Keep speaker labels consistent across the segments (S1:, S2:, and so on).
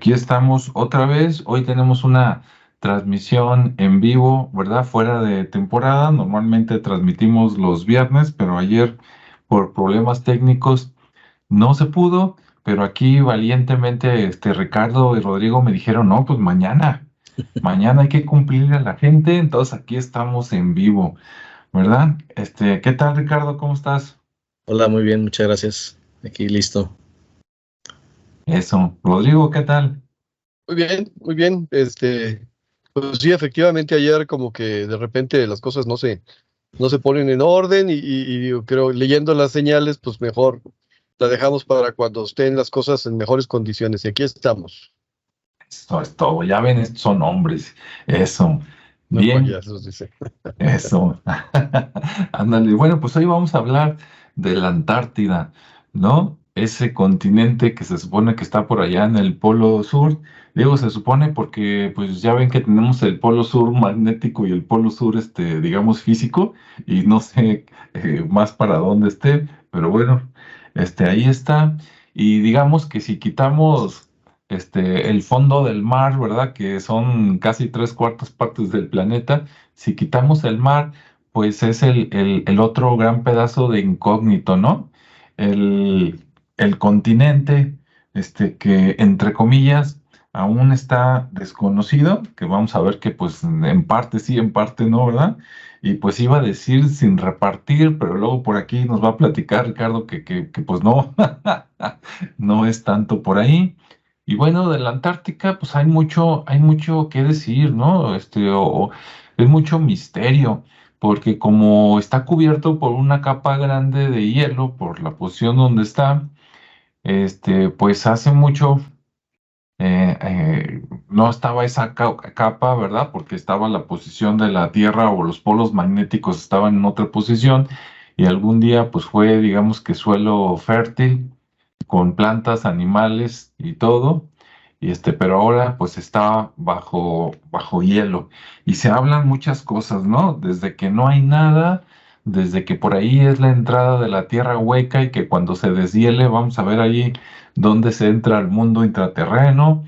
S1: Aquí estamos otra vez. Hoy tenemos una transmisión en vivo, ¿verdad? Fuera de temporada. Normalmente transmitimos los viernes, pero ayer por problemas técnicos no se pudo. Pero aquí valientemente, Ricardo y Rodrigo me dijeron, no, pues mañana hay que cumplirle a la gente. Entonces aquí estamos en vivo, ¿verdad? ¿Qué tal, Ricardo? ¿Cómo estás?
S2: Hola, muy bien, muchas gracias. Aquí listo.
S1: Eso. Rodrigo, ¿qué tal?
S3: Muy bien, muy bien. Pues sí, efectivamente ayer como que de repente las cosas no se ponen en orden y yo creo leyendo las señales, pues mejor la dejamos para cuando estén las cosas en mejores condiciones. Y aquí estamos,
S1: Eso es todo. Ya ven, estos son hombres. Eso.
S3: no
S1: Bien.
S3: payasos, dice.
S1: Eso. Ándale. Bueno, pues hoy vamos a hablar de la Antártida, ¿no? Ese continente que se supone que está por allá en el Polo Sur. Digo, se supone porque, pues ya ven que tenemos el Polo Sur magnético y el Polo Sur, digamos, físico, y no sé más para dónde esté, pero bueno, ahí está. Y digamos que si quitamos, el fondo del mar, ¿verdad? Que son casi tres cuartas partes del planeta. Si quitamos el mar, pues es el otro gran pedazo de incógnito, ¿no? El, el continente, que entre comillas aún está desconocido, que vamos a ver que pues en parte sí, en parte no, ¿verdad? Y pues iba a decir sin repartir, pero luego por aquí nos va a platicar Ricardo que pues no, no es tanto por ahí. Y bueno, de la Antártica, pues hay mucho que decir, ¿no? Es mucho misterio, porque como está cubierto por una capa grande de hielo, por la posición donde está, pues hace mucho no estaba esa capa, ¿verdad? Porque estaba la posición de la Tierra o los polos magnéticos estaban en otra posición y algún día pues fue, digamos que suelo fértil con plantas, animales y todo. Pero ahora pues está bajo hielo y se hablan muchas cosas, ¿no? Desde que no hay nada, desde que por ahí es la entrada de la tierra hueca y que cuando se deshiele vamos a ver ahí dónde se entra al mundo intraterreno,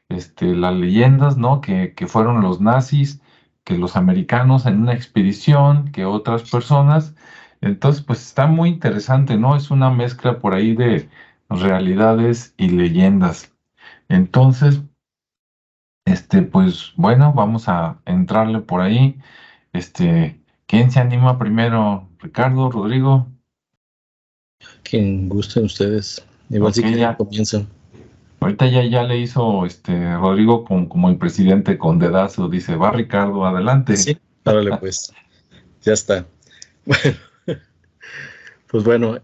S1: las leyendas, ¿no? Que fueron los nazis, que los americanos en una expedición, que otras personas. Entonces, pues está muy interesante, ¿no? Es una mezcla por ahí de realidades y leyendas. Entonces, pues bueno, vamos a entrarle por ahí. ¿Quién se anima primero? ¿Ricardo, Rodrigo?
S2: Quien gusten ustedes. Igual
S1: Ok,
S2: si quieren
S1: ya.
S2: comienzan.
S1: Ahorita ya le hizo Rodrigo como el presidente con dedazo. Dice, va Ricardo, adelante.
S2: Sí, órale pues, ya está. Pues bueno,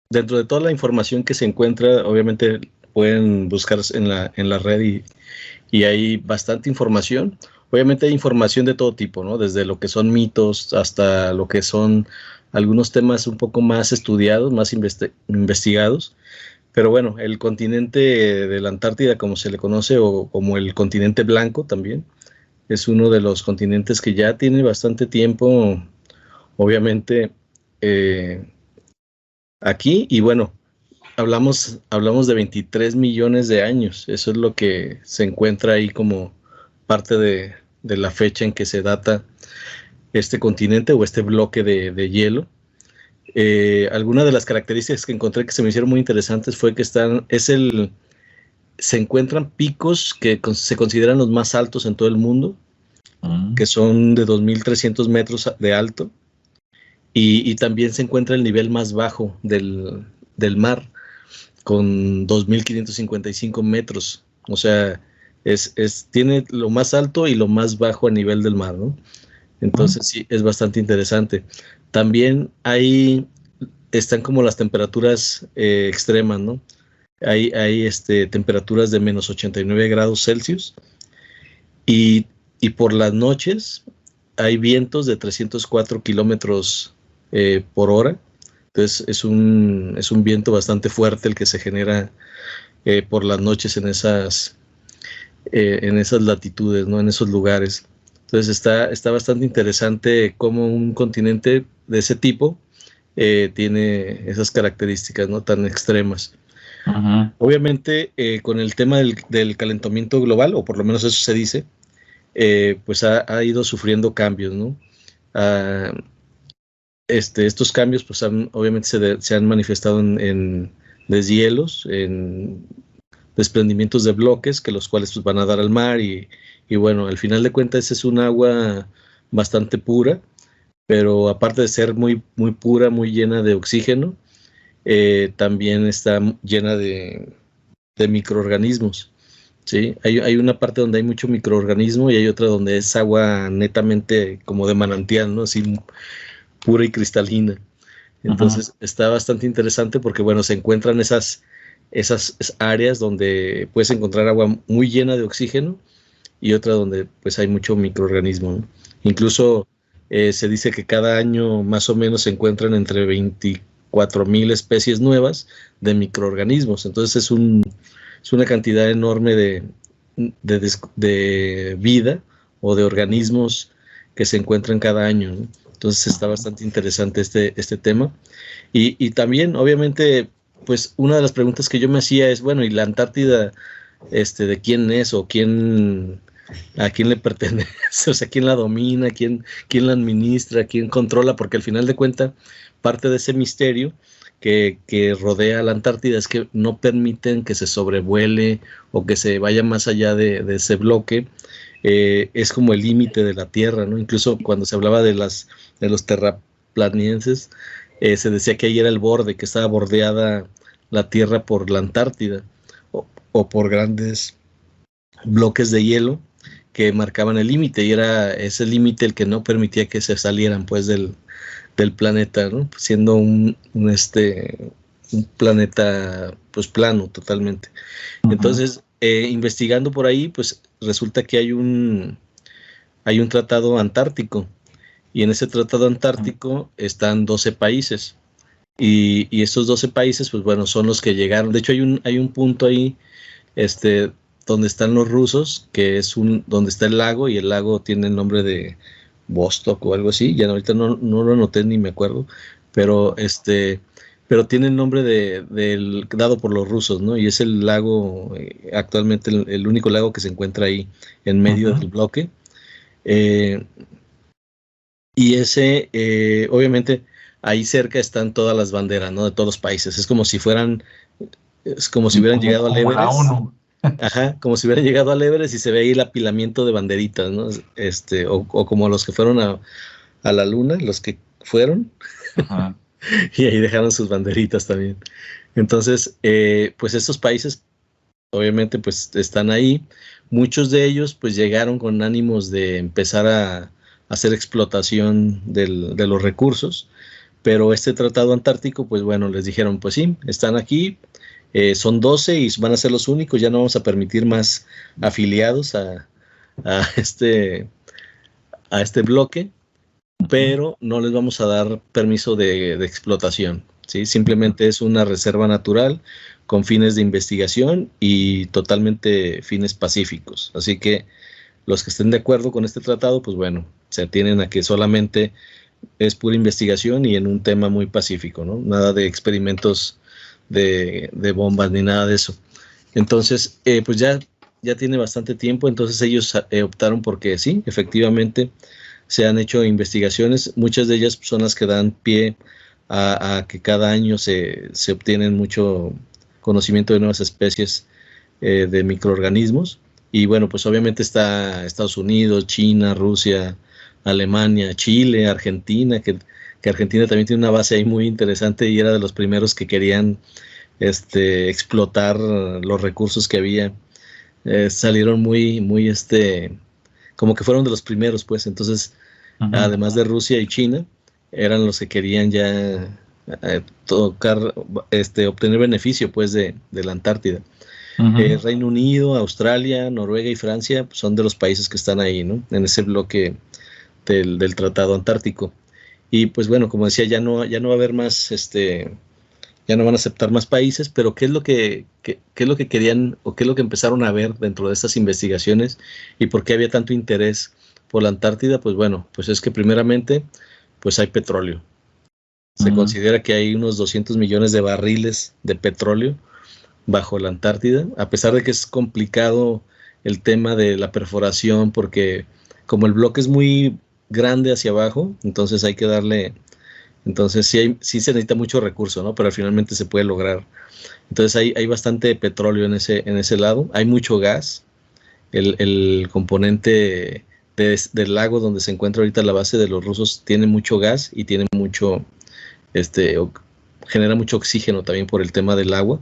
S2: dentro de toda la información que se encuentra, obviamente pueden buscar en la red y hay bastante información. Obviamente hay información de todo tipo, ¿no? Desde lo que son mitos hasta lo que son algunos temas un poco más estudiados, más investigados. Pero bueno, el continente de la Antártida, como se le conoce, o como el continente blanco también, es uno de los continentes que ya tiene bastante tiempo, obviamente, eh, aquí. Y bueno, hablamos de 23 millones de años. Eso es lo que se encuentra ahí como parte de la fecha en que se data este continente o este bloque de hielo. Algunas de las características que encontré que se me hicieron muy interesantes fue que se encuentran picos que se consideran los más altos en todo el mundo, que
S1: Mm,
S2: son de 2.300 metros de alto, y también se encuentra el nivel más bajo del mar, con 2.555 metros. O sea, tiene lo más alto y lo más bajo a nivel del mar, ¿no?
S1: mm,
S2: Entonces sí, es bastante interesante. También están como las temperaturas extremas, ¿no? Hay temperaturas de menos 89 grados Celsius y, y por las noches hay vientos de 304 kilómetros por hora. Entonces es un viento bastante fuerte el que se genera por las noches en esas latitudes, ¿no? En esos lugares. Entonces está bastante interesante cómo un continente de ese tipo tiene esas características, ¿no? Tan extremas.
S1: Ujú.
S2: Obviamente, con el tema del calentamiento global, o por lo menos eso se dice, pues ha ido sufriendo cambios, ¿no? Ah, estos cambios, pues obviamente se han manifestado en deshielos, en desprendimientos de bloques, que los cuales pues, van a dar al mar y bueno, al final de cuentas es un agua bastante pura, pero aparte de ser muy, muy pura, muy llena de oxígeno, también está llena de microorganismos. ¿Sí? Hay una parte donde hay mucho microorganismo y hay otra donde es agua netamente como de manantial, ¿no? Así pura y cristalina.
S1: Ujú.
S2: Entonces está bastante interesante porque, bueno, se encuentran esas áreas donde puedes encontrar agua muy llena de oxígeno y otra donde pues hay mucho microorganismo, ¿no? Incluso se dice que cada año más o menos se encuentran entre 24,000 especies nuevas de microorganismos. Entonces es una cantidad enorme de vida o de organismos que se encuentran cada año, ¿no? Entonces está bastante interesante este tema. Y también, obviamente, pues una de las preguntas que yo me hacía es, bueno, ¿y la Antártida, de quién es o a quién le pertenece? O sea, ¿quién la domina? ¿Quién la administra? ¿Quién controla? Porque al final de cuentas, parte de ese misterio que rodea a la Antártida es que no permiten que se sobrevuele o que se vaya más allá de ese bloque. Es como el límite de la Tierra, ¿no? Incluso cuando se hablaba de los terraplanienses, se decía que ahí era el borde, que estaba bordeada la Tierra por la Antártida o por grandes bloques de hielo que marcaban el límite y era ese límite el que no permitía que se salieran pues del planeta, ¿no? Siendo un planeta pues plano totalmente.
S1: Ujú.
S2: Entonces, investigando por ahí, pues resulta que hay un tratado antártico y en ese tratado antártico están 12 países. Y estos 12 países, pues bueno, son los que llegaron. De hecho, hay un punto ahí, este, donde están los rusos, que es donde está el lago, y el lago tiene el nombre de Vostok o algo así. Ya ahorita no lo anoté ni me acuerdo, pero pero tiene el nombre dado por los rusos, ¿no? Y es el lago, actualmente el único lago que se encuentra ahí en medio
S1: Ujú.
S2: del bloque. Eh, y obviamente, ahí cerca están todas las banderas, ¿no? De todos los países. Es como si
S1: Y
S2: hubieran
S1: como,
S2: llegado al
S1: como la
S2: Everest.
S1: ONU.
S2: Ajá, como si hubieran llegado al Everest y se ve ahí el apilamiento de banderitas, ¿no? O como los que fueron a la luna, los que fueron,
S1: Ajá.
S2: y ahí dejaron sus banderitas también. Entonces, pues estos países, obviamente, pues están ahí. Muchos de ellos, pues llegaron con ánimos de empezar a hacer explotación de los recursos, pero este tratado antártico, pues bueno, les dijeron, pues sí, están aquí, son 12 y van a ser los únicos, ya no vamos a permitir más afiliados a este, a este bloque,
S1: Ujú.
S2: pero no les vamos a dar permiso de explotación, ¿sí? Simplemente es una reserva natural con fines de investigación y totalmente fines pacíficos. Así que los que estén de acuerdo con este tratado, pues bueno, se atienen a que solamente es pura investigación y en un tema muy pacífico, ¿no? Nada de experimentos de bombas ni nada de eso. Entonces, pues ya tiene bastante tiempo, entonces ellos optaron porque sí, efectivamente se han hecho investigaciones, muchas de ellas son las que dan pie a que cada año se obtienen mucho conocimiento de nuevas especies de microorganismos. Y bueno, pues obviamente está Estados Unidos, China, Rusia, Alemania, Chile, Argentina, que Argentina también tiene una base ahí muy interesante y era de los primeros que querían explotar los recursos que había. Salieron muy, como que fueron de los primeros, pues. Entonces,
S1: Ujú.
S2: además de Rusia y China, eran los que querían ya obtener beneficio, pues, de la Antártida.
S1: Ujú.
S2: Reino Unido, Australia, Noruega y Francia pues, son de los países que están ahí, ¿no? En ese bloque del Tratado Antártico. Y pues bueno, como decía, ya no va a haber más, ya no van a aceptar más países, pero ¿qué es lo que querían o qué es lo que empezaron a ver dentro de estas investigaciones y por qué había tanto interés por la Antártida? Pues bueno, pues es que primeramente, pues hay petróleo. Se
S1: Ujú.
S2: considera que hay unos 200 millones de barriles de petróleo bajo la Antártida, a pesar de que es complicado el tema de la perforación, porque como el bloque es muy grande hacia abajo, entonces hay que darle, entonces sí se necesita mucho recurso, ¿no? Pero finalmente se puede lograr. Entonces hay bastante petróleo en ese lado, hay mucho gas, el componente del lago donde se encuentra ahorita la base de los rusos tiene mucho gas y tiene mucho, genera mucho oxígeno también por el tema del agua.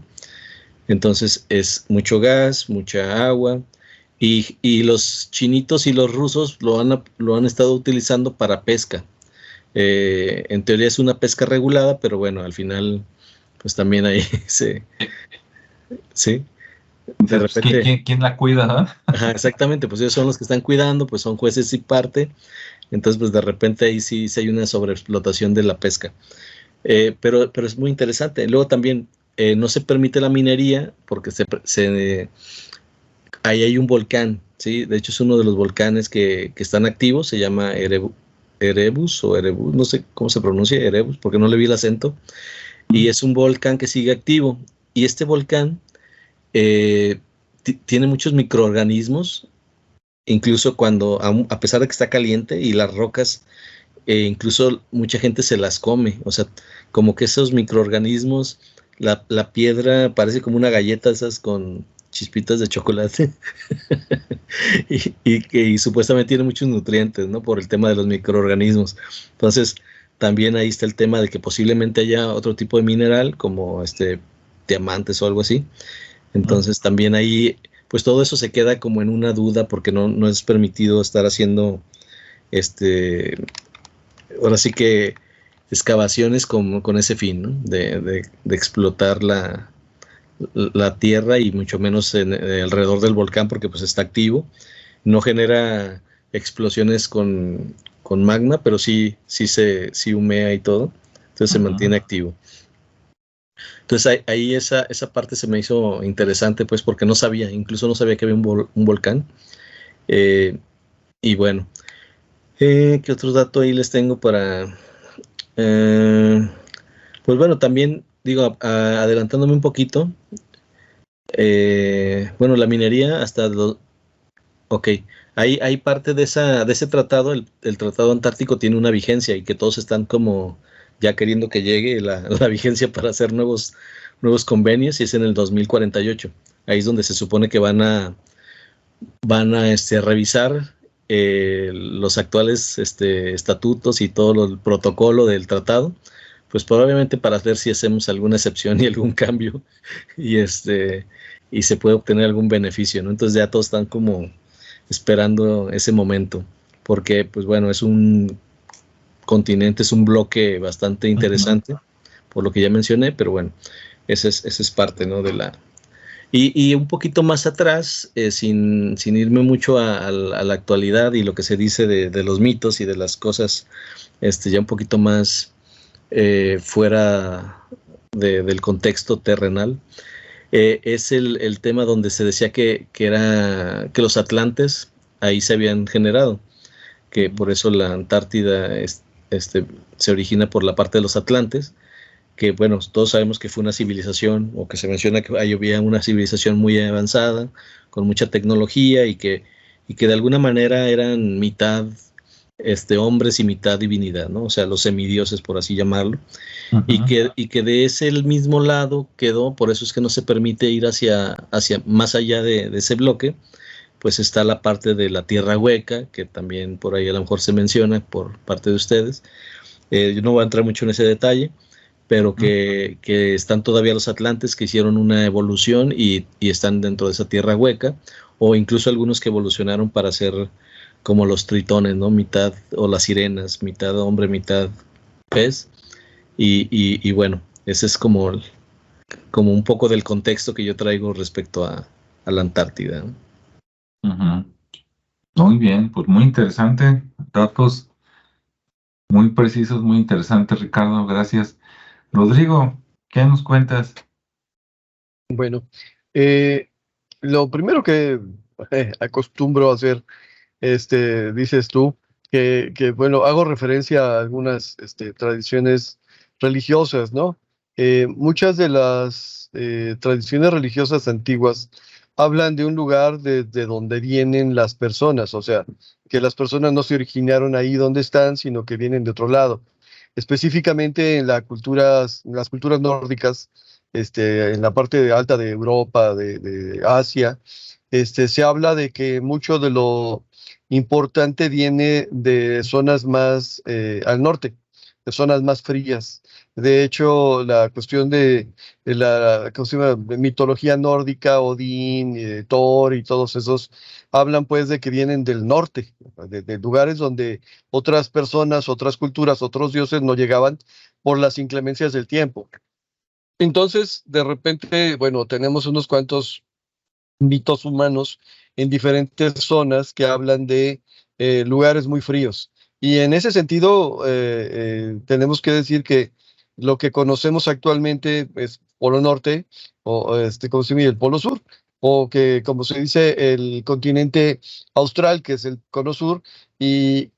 S2: Entonces es mucho gas, mucha agua, y los chinitos y los rusos lo han estado utilizando para pesca. En teoría es una pesca regulada, pero bueno, al final, pues también ahí sí, de
S1: Entonces, pues,
S2: repente,
S1: ¿quién la cuida, no?
S2: ajá, exactamente, pues ellos son los que están cuidando, pues son jueces y parte, entonces pues de repente ahí sí hay una sobreexplotación de la pesca. Pero es muy interesante. Luego también no se permite la minería porque ahí hay un volcán, ¿sí? De hecho es uno de los volcanes que están activos, se llama Erebus o Erebus, no sé cómo se pronuncia, Erebus, porque no le vi el acento, y es un volcán que sigue activo. Y este volcán eh, tiene muchos microorganismos, incluso cuando, a pesar de que está caliente y las rocas, incluso mucha gente se las come, o sea, como que esos microorganismos, la piedra parece como una galleta esas con chispitas de chocolate y supuestamente tiene muchos nutrientes, ¿no? Por el tema de los microorganismos. Entonces, también ahí está el tema de que posiblemente haya otro tipo de mineral como diamantes o algo así. Entonces, también ahí, pues todo eso se queda como en una duda porque no es permitido estar haciendo ahora sí que excavaciones con ese fin, ¿no? De explotar la tierra y mucho menos alrededor del volcán porque pues está activo. No genera explosiones con magma, pero sí humea y todo. Entonces se mantiene activo. Entonces ahí esa parte se me hizo interesante pues porque incluso no sabía que había un volcán. Y bueno, ¿qué otros datos ahí les tengo para...? Pues bueno, también digo, adelantándome un poquito, bueno, la minería ok, hay parte de ese tratado, el Tratado Antártico tiene una vigencia y que todos están como ya queriendo que llegue la vigencia para hacer nuevos convenios y es en el 2048. Ahí es donde se supone que van a revisar los actuales estatutos y todo el protocolo del tratado, pues probablemente para ver si hacemos alguna excepción y algún cambio y y se puede obtener algún beneficio, ¿no? Entonces ya todos están como esperando ese momento, porque pues bueno, es un continente, es un bloque bastante interesante, por lo que ya mencioné, pero bueno, ese es parte, ¿no? Y un poquito más atrás, sin irme mucho a la actualidad y lo que se dice de los mitos y de las cosas ya un poquito más fuera del contexto terrenal, es el tema donde se decía que los atlantes ahí se habían generado, que por eso la Antártida se origina por la parte de los atlantes, que bueno, todos sabemos que fue una civilización, o que se menciona que ahí había una civilización muy avanzada, con mucha tecnología y que de alguna manera eran mitad hombres y mitad divinidad, ¿no? O sea, los semidioses, por así llamarlo, y que de ese mismo lado quedó, por eso es que no se permite ir hacia más allá de ese bloque, pues está la parte de la tierra hueca, que también por ahí a lo mejor se menciona por parte de ustedes. Yo no voy a entrar mucho en ese detalle, pero que están todavía los atlantes que hicieron una evolución y están dentro de esa tierra hueca, o incluso algunos que evolucionaron para ser como los tritones, ¿no? Mitad, o las sirenas, mitad hombre, mitad pez. Y bueno, ese es como un poco del contexto que yo traigo respecto a la Antártida, ¿no?
S1: Muy bien, pues muy interesante. Datos muy precisos, muy interesantes, Ricardo. Gracias. Rodrigo, ¿qué nos cuentas?
S3: Bueno, lo primero que acostumbro a hacer, dices tú, bueno, hago referencia a algunas tradiciones religiosas, ¿no? muchas de las tradiciones religiosas antiguas hablan de un lugar de donde vienen las personas, o sea, que las personas no se originaron ahí donde están, sino que vienen de otro lado. Específicamente en en las culturas nórdicas, en la parte alta de Europa, de Asia, se habla de que mucho de lo importante viene de zonas más al norte, de zonas más frías. De hecho, la cuestión de la ¿cómo se llama? De mitología nórdica, Odín, Thor y todos esos, hablan pues de que vienen del norte, de lugares donde otras personas, otras culturas, otros dioses no llegaban por las inclemencias del tiempo. Entonces, de repente, bueno, tenemos unos cuantos mitos humanos en diferentes zonas que hablan de lugares muy fríos. Y en ese sentido, tenemos que decir que lo que conocemos actualmente es Polo Norte o ¿cómo se llama? El Polo Sur, o que, como se dice, el continente austral, que es el Cono Sur, y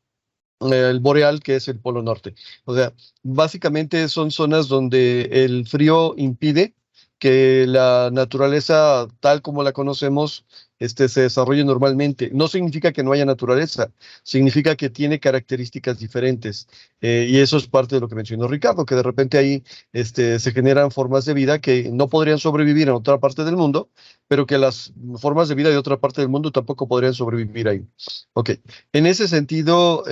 S3: el boreal, que es el Polo Norte. O sea, básicamente son zonas donde el frío impide que la naturaleza tal como la conocemos se desarrolle normalmente. No significa que no haya naturaleza, significa que tiene características diferentes. Y eso es parte de lo que mencionó Ricardo, que de repente ahí se generan formas de vida que no podrían sobrevivir en otra parte del mundo, pero que las formas de vida de otra parte del mundo tampoco podrían sobrevivir ahí. Ok. En ese sentido,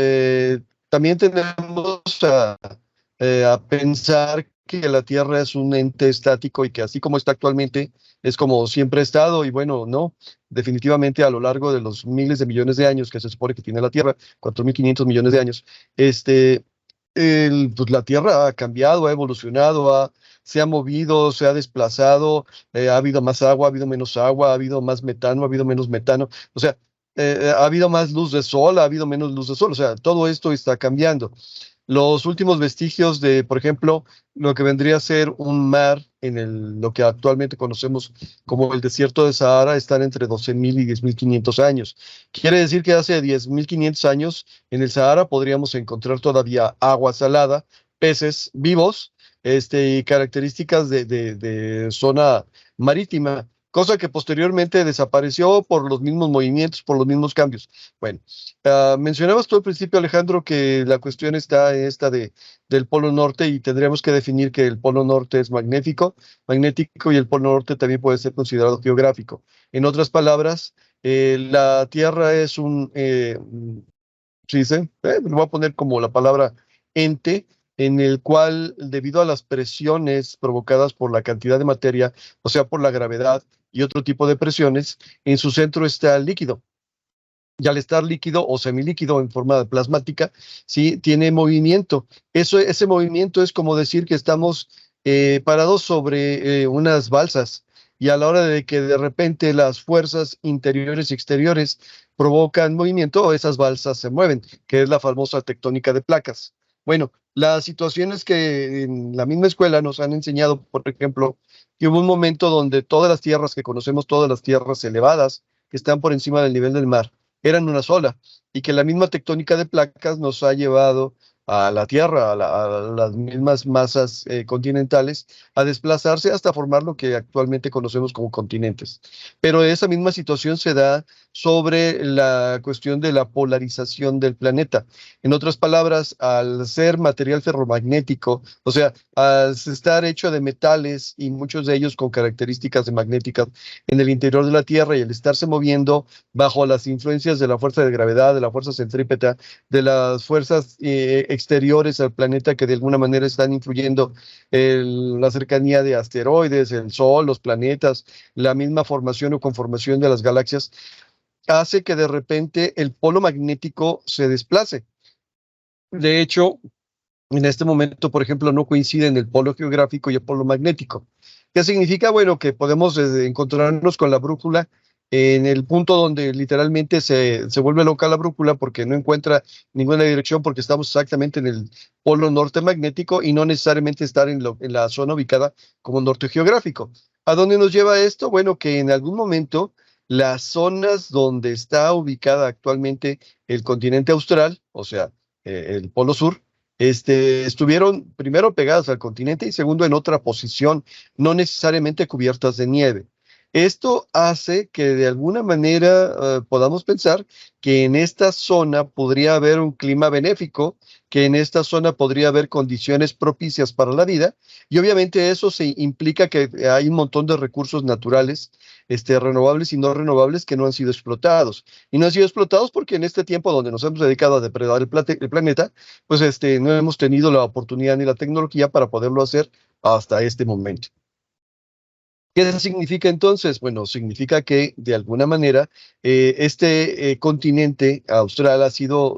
S3: también tenemos a pensar que la Tierra es un ente estático y que así como está actualmente, es como siempre ha estado. Y bueno, no, definitivamente a lo largo de los miles de millones de años que se supone que tiene la Tierra, 4.500 millones de años, pues la Tierra ha cambiado, ha evolucionado, se ha movido, se ha desplazado, ha habido más agua, ha habido menos agua, ha habido más metano, ha habido menos metano. O sea, ha habido más luz de sol, ha habido menos luz de sol, o sea, todo esto está cambiando. Los últimos vestigios de, por ejemplo, lo que vendría a ser un mar lo que actualmente conocemos como el desierto de Sahara, están entre 12.000 y 10.500 años. Quiere decir que hace 10.500 años en el Sahara podríamos encontrar todavía agua salada, peces vivos, y características de zona marítima, cosa que posteriormente desapareció por los mismos movimientos, por los mismos cambios. Bueno, mencionabas tú al principio, Alejandro, que la cuestión está en esta del Polo Norte y tendríamos que definir que el Polo Norte es magnético y el Polo Norte también puede ser considerado geográfico. En otras palabras, la Tierra es ¿sí dice? Lo voy a poner como la palabra ente, en el cual, debido a las presiones provocadas por la cantidad de materia, o sea, por la gravedad y otro tipo de presiones, en su centro está el líquido. Y al estar líquido o semilíquido en forma plasmática, sí, tiene movimiento. Ese movimiento es como decir que estamos parados sobre unas balsas. Y a la hora de que de repente las fuerzas interiores y exteriores provocan movimiento, esas balsas se mueven, que es la famosa tectónica de placas. Bueno, las situaciones que en la misma escuela nos han enseñado, por ejemplo, que hubo un momento donde todas las tierras que conocemos, todas las tierras elevadas que están por encima del nivel del mar, eran una sola, y que la misma tectónica de placas nos ha llevado a la Tierra, a las mismas masas continentales, a desplazarse hasta formar lo que actualmente conocemos como continentes. Pero esa misma situación se da sobre la cuestión de la polarización del planeta. En otras palabras, al ser material ferromagnético, o sea, al estar hecho de metales y muchos de ellos con características de magnéticas en el interior de la Tierra y el estarse moviendo bajo las influencias de la fuerza de gravedad, de la fuerza centrípeta, de las fuerzas exteriores al planeta que de alguna manera están influyendo la cercanía de asteroides, el Sol, los planetas, la misma formación o conformación de las galaxias, hace que de repente el polo magnético se desplace. De hecho, en este momento, por ejemplo, no coinciden el polo geográfico y el polo magnético. ¿Qué significa? Bueno, que podemos encontrarnos con la brújula en el punto donde literalmente se vuelve loca la brújula porque no encuentra ninguna dirección, porque estamos exactamente en el polo norte magnético y no necesariamente estar en la zona ubicada como norte geográfico. ¿A dónde nos lleva esto? Bueno, que en algún momento las zonas donde está ubicada actualmente el continente austral, o sea, el polo sur, estuvieron primero pegadas al continente y segundo en otra posición, no necesariamente cubiertas de nieve. Esto hace que de alguna manera podamos pensar que en esta zona podría haber un clima benéfico, que en esta zona podría haber condiciones propicias para la vida, y obviamente eso se implica que hay un montón de recursos naturales, renovables y no renovables que no han sido explotados. Y no han sido explotados porque en este tiempo donde nos hemos dedicado a depredar el planeta, pues no hemos tenido la oportunidad ni la tecnología para poderlo hacer hasta este momento. ¿Qué significa entonces? Bueno, significa que de alguna manera este continente austral ha sido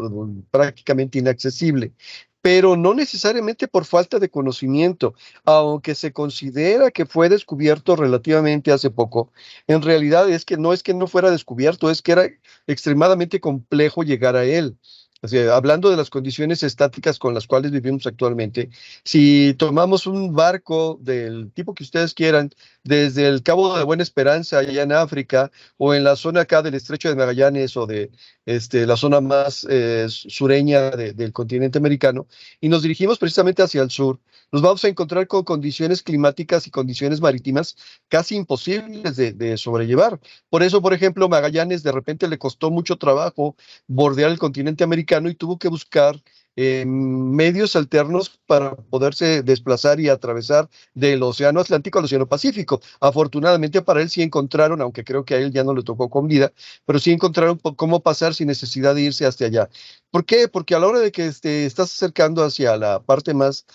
S3: prácticamente inaccesible, pero no necesariamente por falta de conocimiento, aunque se considera que fue descubierto relativamente hace poco. En realidad es que no fuera descubierto, es que era extremadamente complejo llegar a él. O sea, hablando de las condiciones estáticas con las cuales vivimos actualmente, si tomamos un barco del tipo que ustedes quieran, desde el Cabo de Buena Esperanza, allá en África, o en la zona acá del Estrecho de Magallanes, o de la zona más sureña del continente americano, y nos dirigimos precisamente hacia el sur, nos vamos a encontrar con condiciones climáticas y condiciones marítimas casi imposibles de sobrellevar. Por eso, por ejemplo, Magallanes de repente le costó mucho trabajo bordear el continente americano y tuvo que buscar medios alternos para poderse desplazar y atravesar del Océano Atlántico al Océano Pacífico. Afortunadamente para él sí encontraron, aunque creo que a él ya no le tocó con vida, pero sí encontraron cómo pasar sin necesidad de irse hasta allá. ¿Por qué? Porque a la hora de que estás acercando hacia la parte más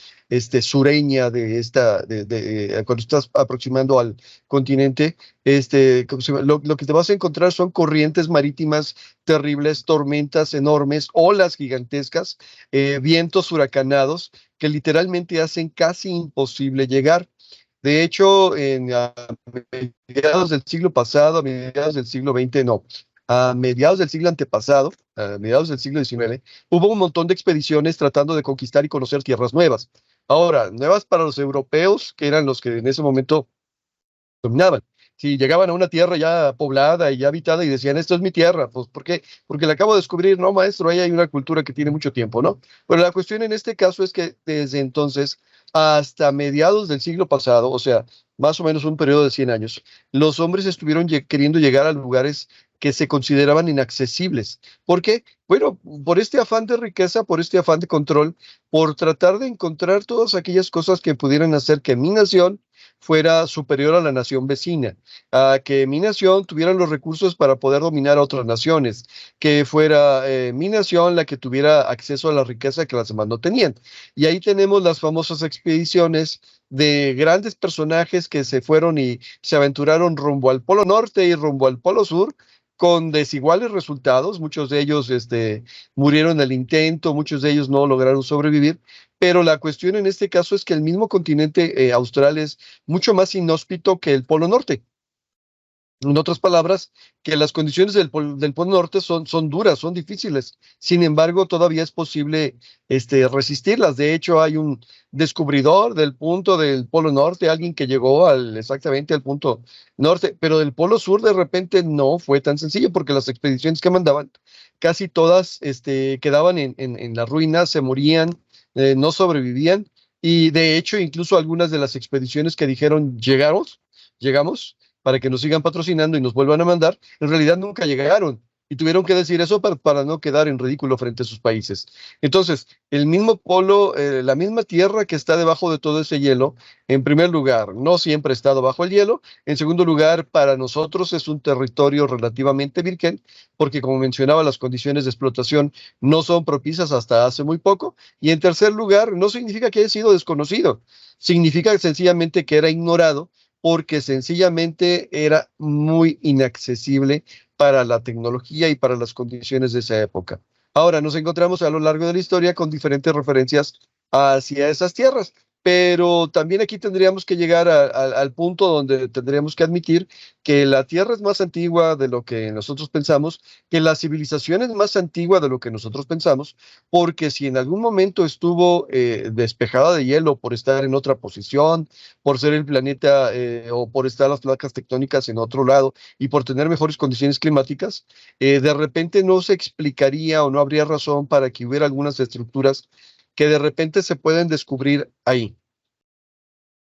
S3: sureña cuando estás aproximando al continente, ¿cómo se llama? Lo que te vas a encontrar son corrientes marítimas terribles, tormentas enormes, olas gigantescas, vientos huracanados que literalmente hacen casi imposible llegar. De hecho, a mediados del siglo pasado, a mediados del siglo XX, no, a mediados del siglo antepasado, a mediados del siglo XIX, hubo un montón de expediciones tratando de conquistar y conocer tierras nuevas. Ahora, nuevas para los europeos, que eran los que en ese momento dominaban. Si llegaban a una tierra ya poblada y ya habitada y decían, esto es mi tierra, pues ¿por qué? Porque la acabo de descubrir, no, maestro, ahí hay una cultura que tiene mucho tiempo, ¿no? Pero la cuestión en este caso es que desde entonces hasta mediados del siglo pasado, o sea, más o menos un periodo de 100 años, los hombres estuvieron queriendo llegar a lugares que se consideraban inaccesibles. ¿Por qué? Bueno, por este afán de riqueza, por este afán de control, por tratar de encontrar todas aquellas cosas que pudieran hacer que mi nación fuera superior a la nación vecina, a que mi nación tuviera los recursos para poder dominar a otras naciones, que fuera mi nación la que tuviera acceso a la riqueza que las demás no tenían. Y ahí tenemos las famosas expediciones de grandes personajes que se fueron y se aventuraron rumbo al Polo Norte y rumbo al Polo Sur, con desiguales resultados. Muchos de ellos murieron en el intento, muchos de ellos no lograron sobrevivir, pero la cuestión en este caso es que el mismo continente austral es mucho más inhóspito que el Polo Norte. En otras palabras, que las condiciones del Polo Norte son duras, son difíciles. Sin embargo, todavía es posible resistirlas. De hecho, hay un descubridor del punto del Polo Norte, alguien que llegó exactamente al punto norte, pero del Polo Sur de repente no fue tan sencillo porque las expediciones que mandaban, casi todas quedaban en las ruinas, se morían, no sobrevivían. Y de hecho, incluso algunas de las expediciones que dijeron llegamos para que nos sigan patrocinando y nos vuelvan a mandar, en realidad nunca llegaron y tuvieron que decir eso para no quedar en ridículo frente a sus países. Entonces, el mismo polo, la misma tierra que está debajo de todo ese hielo, en primer lugar, no siempre ha estado bajo el hielo. En segundo lugar, para nosotros es un territorio relativamente virgen, porque como mencionaba, las condiciones de explotación no son propicias hasta hace muy poco. Y en tercer lugar, no significa que haya sido desconocido, significa sencillamente que era ignorado porque sencillamente era muy inaccesible para la tecnología y para las condiciones de esa época. Ahora nos encontramos a lo largo de la historia con diferentes referencias hacia esas tierras, pero también aquí tendríamos que llegar al punto donde tendríamos que admitir que la Tierra es más antigua de lo que nosotros pensamos, que la civilización es más antigua de lo que nosotros pensamos, porque si en algún momento estuvo despejada de hielo por estar en otra posición, por ser el planeta o por estar las placas tectónicas en otro lado y por tener mejores condiciones climáticas, de repente no se explicaría o no habría razón para que hubiera algunas estructuras que de repente se pueden descubrir ahí.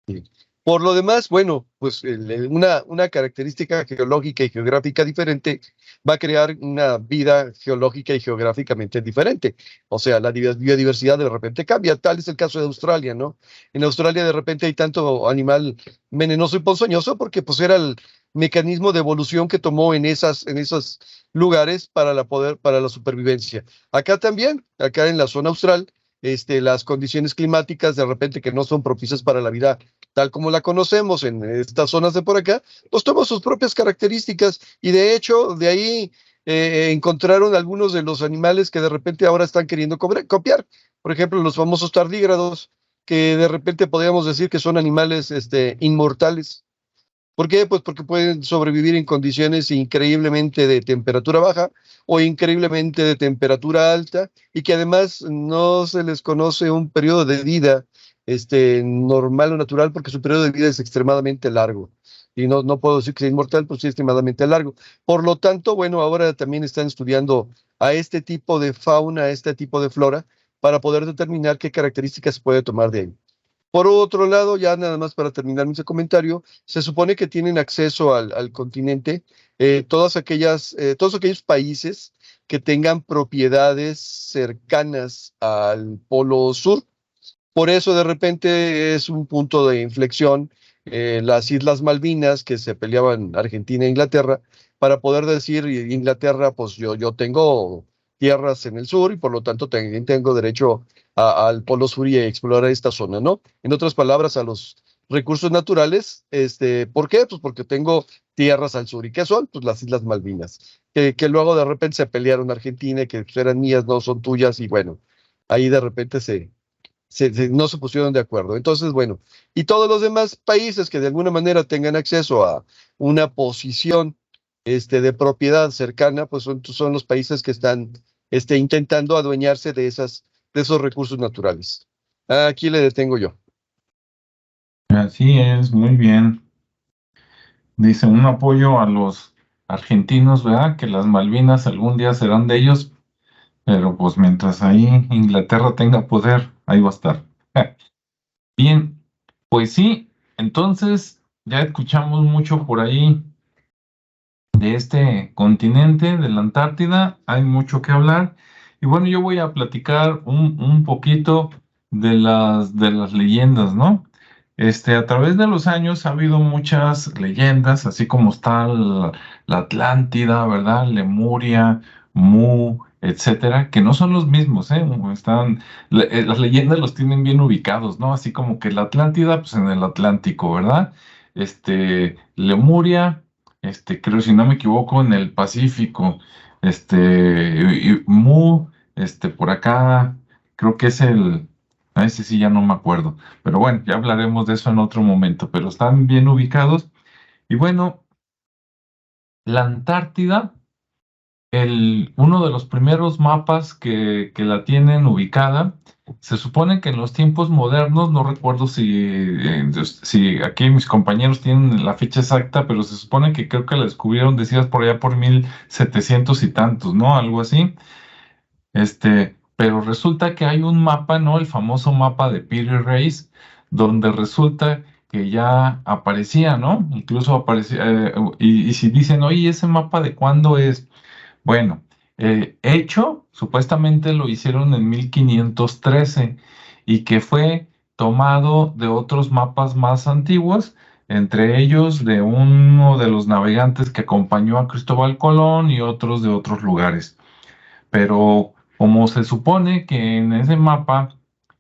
S3: Sí. Por lo demás, bueno, pues una característica geológica y geográfica diferente va a crear una vida geológica y geográficamente diferente. O sea, la biodiversidad de repente cambia. Tal es el caso de Australia, ¿no? En Australia de repente hay tanto animal venenoso y ponzoñoso porque pues era el mecanismo de evolución que tomó en esos lugares para la supervivencia. Acá también, acá en la zona austral, las condiciones climáticas de repente que no son propicias para la vida tal como la conocemos en estas zonas de por acá, pues toma sus propias características y de hecho de ahí encontraron algunos de los animales que de repente ahora están queriendo copiar. Por ejemplo, los famosos tardígrados, que de repente podríamos decir que son animales inmortales. ¿Por qué? Pues porque pueden sobrevivir en condiciones increíblemente de temperatura baja o increíblemente de temperatura alta y que además no se les conoce un periodo de vida normal o natural porque su periodo de vida es extremadamente largo. Y no puedo decir que sea inmortal, pero sí extremadamente largo. Por lo tanto, bueno, ahora también están estudiando a este tipo de fauna, a este tipo de flora, para poder determinar qué características se puede tomar de ahí. Por otro lado, ya nada más para terminar mi comentario, se supone que tienen acceso al continente todos aquellos países que tengan propiedades cercanas al polo sur. Por eso de repente es un punto de inflexión las Islas Malvinas que se peleaban Argentina e Inglaterra para poder decir Inglaterra, pues yo tengo tierras en el sur y por lo tanto también tengo derecho al Polo Sur y a explorar esta zona, ¿no? En otras palabras, a los recursos naturales, ¿por qué? Pues porque tengo tierras al sur. ¿Y qué son? Pues las Islas Malvinas, que luego de repente se pelearon Argentina, que pues, eran mías, no son tuyas, y bueno, ahí de repente no se pusieron de acuerdo. Entonces, bueno, y todos los demás países que de alguna manera tengan acceso a una posición de propiedad cercana, pues son los países que están intentando adueñarse de esos recursos naturales. Aquí le detengo yo.
S1: Así es, muy bien. Dice un apoyo a los argentinos, ¿verdad? Que las Malvinas algún día serán de ellos, pero pues mientras ahí Inglaterra tenga poder, ahí va a estar. Bien, pues sí, entonces ya escuchamos mucho por ahí de este continente, de la Antártida, hay mucho que hablar. Y bueno, yo voy a platicar un poquito de las leyendas, ¿no? A través de los años ha habido muchas leyendas, así como está la Atlántida, ¿verdad? Lemuria, Mu, etcétera, que no son los mismos, ¿eh? Las leyendas los tienen bien ubicados, ¿no? Así como que la Atlántida, pues en el Atlántico, ¿verdad? Lemuria creo si no me equivoco, en el Pacífico, Mu, por acá, creo que es a ese sí ya no me acuerdo, pero bueno, ya hablaremos de eso en otro momento, pero están bien ubicados. Y bueno, la Antártida, uno de los primeros mapas que la tienen ubicada, se supone que en los tiempos modernos, no recuerdo si aquí mis compañeros tienen la fecha exacta, pero se supone que creo que la descubrieron, decías, por allá por 1700 y tantos, ¿no? Algo así. Pero resulta que hay un mapa, ¿no? El famoso mapa de Peter Race, donde resulta que ya aparecía, ¿no? Incluso aparecía, y si dicen, oye, ¿ese mapa de cuándo es? Bueno, hecho, supuestamente lo hicieron en 1513 y que fue tomado de otros mapas más antiguos, entre ellos de uno de los navegantes que acompañó a Cristóbal Colón y otros de otros lugares. Pero como se supone que en ese mapa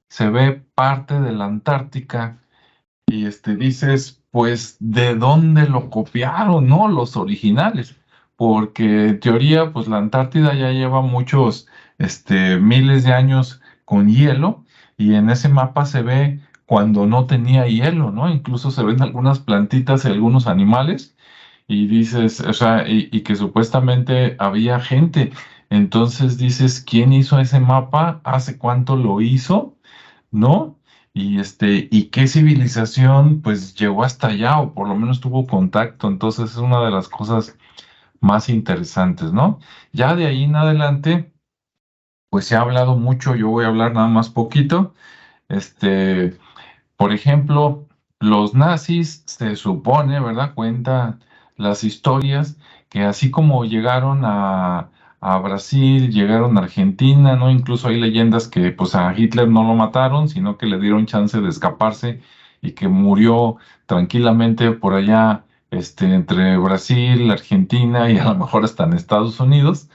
S1: se ve parte de la Antártica y dices, pues, ¿de dónde lo copiaron, no? Los originales. Porque en teoría, pues la Antártida ya lleva muchos, miles de años con hielo y en ese mapa se ve cuando no tenía hielo, ¿no? Incluso se ven algunas plantitas y algunos animales y dices, o sea, y que supuestamente había gente. Entonces dices, ¿quién hizo ese mapa? ¿Hace cuánto lo hizo? ¿No? Y qué civilización pues llegó hasta allá o por lo menos tuvo contacto. Entonces es una de las cosas más interesantes, ¿no? Ya de ahí en adelante pues se ha hablado mucho, yo voy a hablar nada más poquito. Este, por ejemplo, los nazis se supone, ¿verdad? Cuentan las historias que así como llegaron a Brasil, llegaron a Argentina, ¿no? Incluso hay leyendas que pues a Hitler no lo mataron, sino que le dieron chance de escaparse y que murió tranquilamente por allá, entre Brasil, Argentina y a lo mejor hasta en Estados Unidos.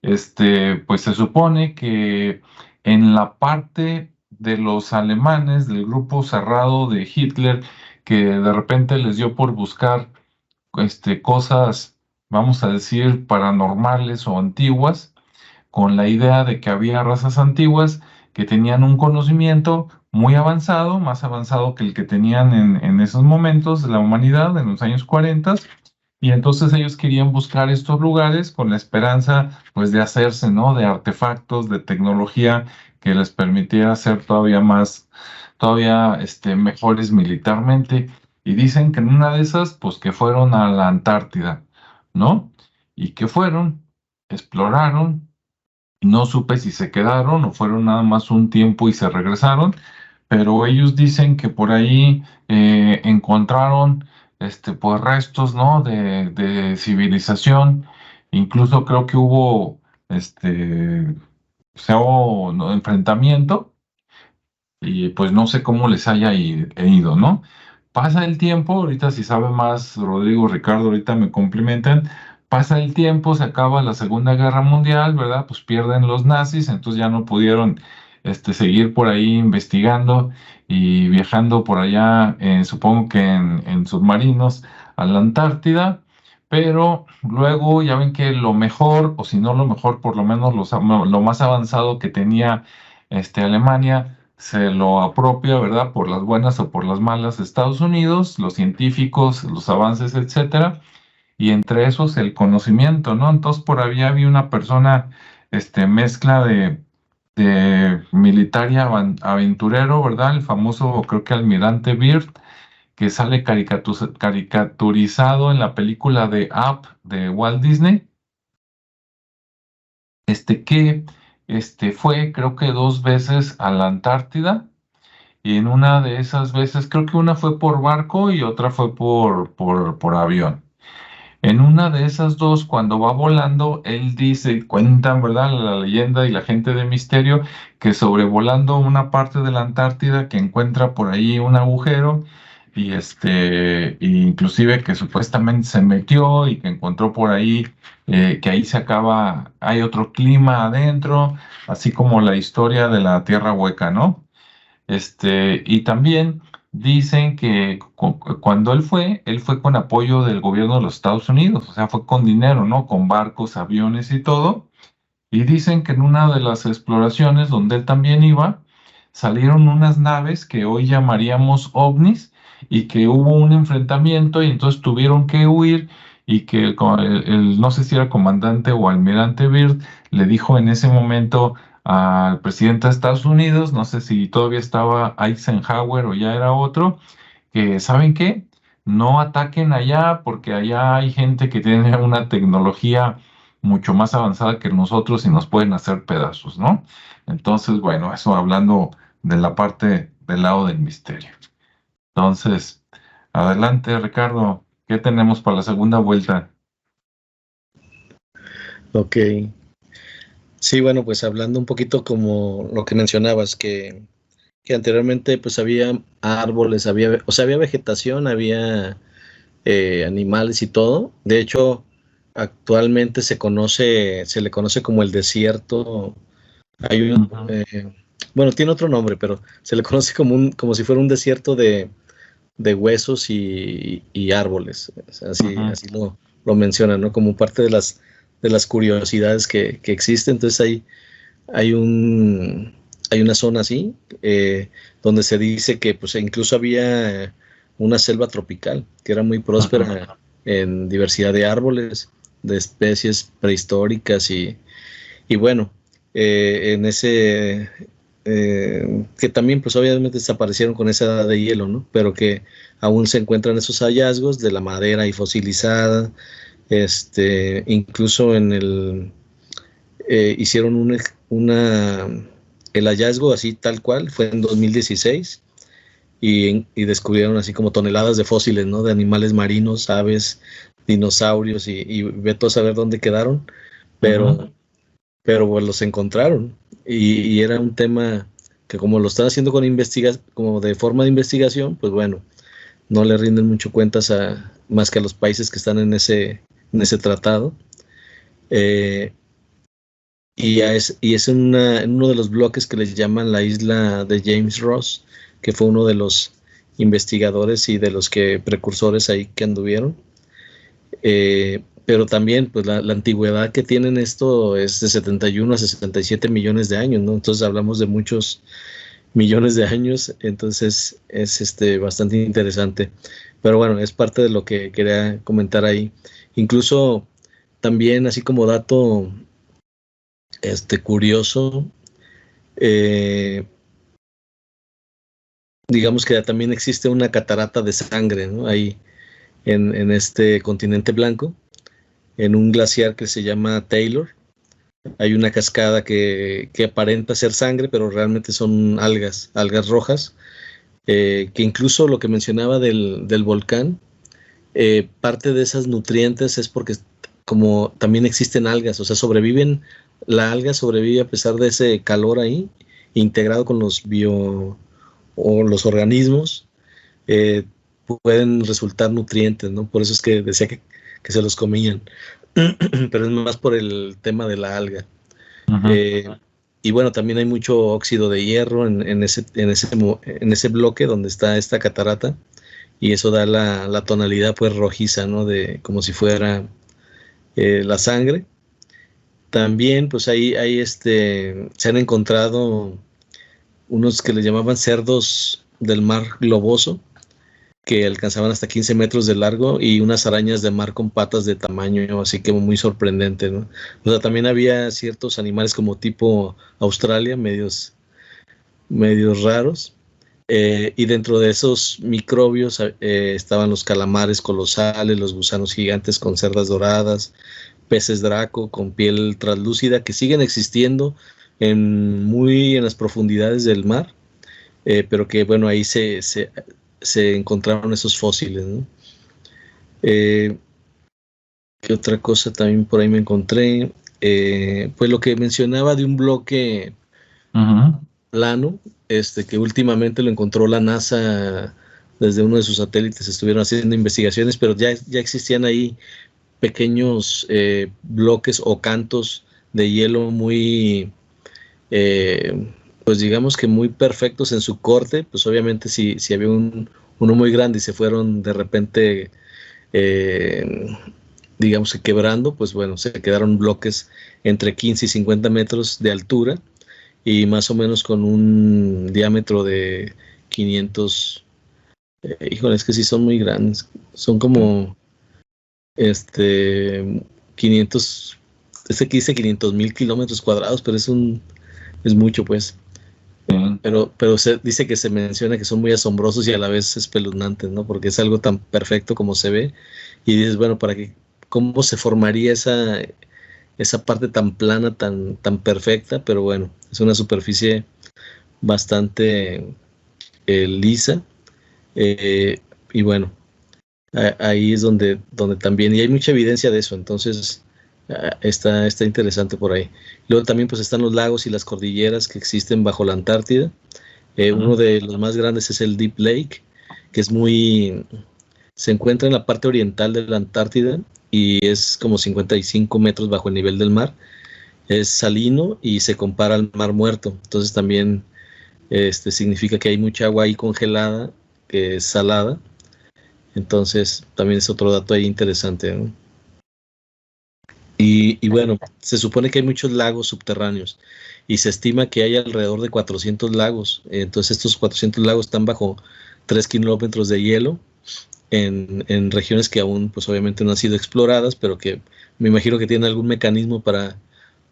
S1: Pues se supone que en la parte de los alemanes, del grupo cerrado de Hitler, que de repente les dio por buscar cosas, vamos a decir, paranormales o antiguas, con la idea de que había razas antiguas que tenían un conocimiento muy avanzado, más avanzado que el que tenían en esos momentos de la humanidad, en los años 40, y entonces ellos querían buscar estos lugares con la esperanza, pues, de hacerse, ¿no? De artefactos, de tecnología que les permitiera ser todavía más, todavía, mejores militarmente. Y dicen que en una de esas, pues, que fueron a la Antártida, ¿no? Y que fueron, exploraron, no supe si se quedaron o fueron nada más un tiempo y se regresaron, pero ellos dicen que por ahí encontraron pues restos, ¿no? De civilización. Incluso creo que hubo se hubo, ¿no?, enfrentamiento y pues no sé cómo les haya ido, ¿no? Pasa el tiempo, ahorita si sabe más Rodrigo, Ricardo, ahorita me complementan. Pasa el tiempo, se acaba la Segunda Guerra Mundial, ¿verdad? Pues pierden los nazis, entonces ya no pudieron seguir por ahí investigando y viajando por allá, supongo que en submarinos a la Antártida, pero luego ya ven que lo mejor, o si no lo mejor, por lo menos lo más avanzado que tenía Alemania, se lo apropia, ¿verdad? Por las buenas o por las malas, Estados Unidos, los científicos, los avances, etcétera, y entre esos el conocimiento, ¿no? Entonces por ahí había una persona, mezcla de militar y aventurero, ¿verdad? El famoso, creo que almirante Byrd, que sale caricaturizado en la película de Up de Walt Disney, que fue, creo que 2 veces a la Antártida. Y en una de esas veces, creo que una fue por barco y otra fue por avión. En una de esas dos, cuando va volando, él dice, cuentan, ¿verdad? La leyenda y la gente de misterio, que sobrevolando una parte de la Antártida, que encuentra por ahí un agujero, y inclusive que supuestamente se metió y que encontró por ahí, que ahí se acaba, hay otro clima adentro, así como la historia de la Tierra Hueca, ¿no? Y también dicen que cuando él fue con apoyo del gobierno de los Estados Unidos, o sea, fue con dinero, ¿no? Con barcos, aviones y todo. Y dicen que en una de las exploraciones donde él también iba, salieron unas naves que hoy llamaríamos ovnis y que hubo un enfrentamiento y entonces tuvieron que huir y que no sé si era comandante o almirante Byrd, le dijo en ese momento al presidente de Estados Unidos, no sé si todavía estaba Eisenhower o ya era otro, que ¿saben qué? No ataquen allá porque allá hay gente que tiene una tecnología mucho más avanzada que nosotros y nos pueden hacer pedazos, ¿no? Entonces, bueno, eso hablando de la parte del lado del misterio. Entonces, adelante, Ricardo, ¿qué tenemos para la segunda vuelta?
S2: Ok. Sí, bueno, pues hablando un poquito como lo que mencionabas, que anteriormente pues había árboles, o sea, había vegetación, había animales y todo. De hecho, actualmente se le conoce como el desierto. Hay un,
S1: Ujú,
S2: bueno, tiene otro nombre, pero se le conoce como si fuera un desierto de huesos y árboles. O sea,
S1: ujú,
S2: así lo mencionan, ¿no? Como parte de las curiosidades que existen. Entonces hay un, hay una zona así, donde se dice que pues incluso había una selva tropical que era muy
S1: ujú.
S2: próspera en diversidad de árboles, de especies prehistóricas y bueno, en ese, que también pues obviamente desaparecieron con esa edad de hielo, ¿no? Pero que aún se encuentran esos hallazgos de la madera y fosilizada, incluso hicieron el hallazgo así tal cual, fue en 2016, y descubrieron así como toneladas de fósiles, ¿no? De animales marinos, aves, dinosaurios, y vete a saber dónde quedaron, pero, pero pues, los encontraron, y era un tema que como lo están haciendo como de forma de investigación, pues bueno, no le rinden mucho cuentas más que a los países que están en ese tratado. Y es en uno de los bloques que les llaman la isla de James Ross, que fue uno de los investigadores y de los precursores ahí que anduvieron. Pero también pues la antigüedad que tienen esto es de 71 a 67 millones de años, ¿no? Entonces hablamos de muchos millones de años, entonces es bastante interesante. Pero bueno, es parte de lo que quería comentar ahí. Incluso también, así como dato curioso, digamos que también existe una catarata de sangre, ¿no? Ahí en este continente blanco, en un glaciar que se llama Taylor. Hay una cascada que aparenta ser sangre, pero realmente son algas rojas, que incluso lo que mencionaba del volcán, parte de esas nutrientes es porque como también existen algas, o sea, la alga sobrevive a pesar de ese calor ahí, integrado con los organismos, pueden resultar nutrientes, ¿no? Por eso es que decía que se los comían, pero es más por el tema de la alga. Y bueno, también hay mucho óxido de hierro en ese bloque donde está esta catarata, y eso da la tonalidad pues rojiza, ¿no? Como si fuera la sangre. También pues ahí se han encontrado unos que le llamaban cerdos del mar globoso, que alcanzaban hasta 15 metros de largo, y unas arañas de mar con patas de tamaño así que muy sorprendente, ¿no? O sea, también había ciertos animales como tipo Australia, medios raros, y dentro de esos microbios estaban los calamares colosales, los gusanos gigantes con cerdas doradas, peces draco con piel translúcida, que siguen existiendo en las profundidades del mar, pero que bueno, ahí se encontraron esos fósiles, ¿no? ¿Qué otra cosa también por ahí me encontré? Pues lo que mencionaba de un bloque plano, que últimamente lo encontró la NASA desde uno de sus satélites, estuvieron haciendo investigaciones, pero ya existían ahí pequeños bloques o cantos de hielo muy, pues digamos que muy perfectos en su corte. Pues obviamente si había uno muy grande y se fueron de repente, digamos que quebrando, pues bueno, se quedaron bloques entre 15 y 50 metros de altura, y más o menos con un diámetro de 500, híjole, es que sí son muy grandes, son como 500, que dice 500,000 kilómetros cuadrados, pero es mucho, pues. Pero se dice que se menciona que son muy asombrosos y a la vez espeluznantes, ¿no? Porque es algo tan perfecto como se ve, y dices, bueno, ¿cómo se formaría esa parte tan plana, tan perfecta? Pero bueno, es una superficie bastante lisa, y bueno, ahí es donde también, y hay mucha evidencia de eso, entonces está interesante por ahí. Luego también pues están los lagos y las cordilleras que existen bajo la Antártida. Uno de los más grandes es el Deep Lake, que se encuentra en la parte oriental de la Antártida, y es como 55 metros bajo el nivel del mar. Es salino y se compara al Mar Muerto, entonces también significa que hay mucha agua ahí congelada, que es salada. Entonces también es otro dato ahí interesante, ¿no? Y bueno, se supone que hay muchos lagos subterráneos, y se estima que hay alrededor de 400 lagos. Entonces estos 400 lagos están bajo 3 kilómetros de hielo, en regiones que aún pues obviamente no han sido exploradas, pero que me imagino que tienen algún mecanismo para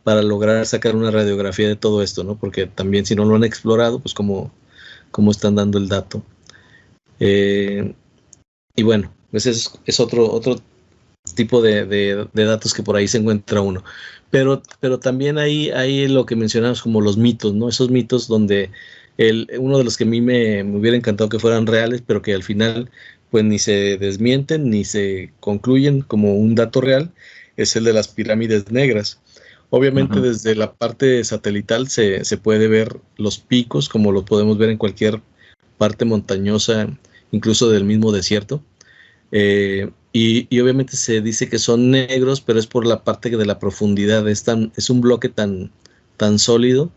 S2: lograr sacar una radiografía de todo esto, ¿no? Porque también si no lo han explorado, pues cómo están dando el dato. Y bueno, pues es otro tipo de datos que por ahí se encuentra uno. Pero también hay lo que mencionamos como los mitos, ¿no? Esos mitos donde uno de los que a mí me hubiera encantado que fueran reales, pero que al final pues ni se desmienten ni se concluyen como un dato real, es el de las pirámides negras. Obviamente
S1: Ujú.
S2: desde la parte satelital se puede ver los picos, como lo podemos ver en cualquier parte montañosa, incluso del mismo desierto. Y obviamente se dice que son negros, pero es por la parte de la profundidad. Es un bloque tan sólido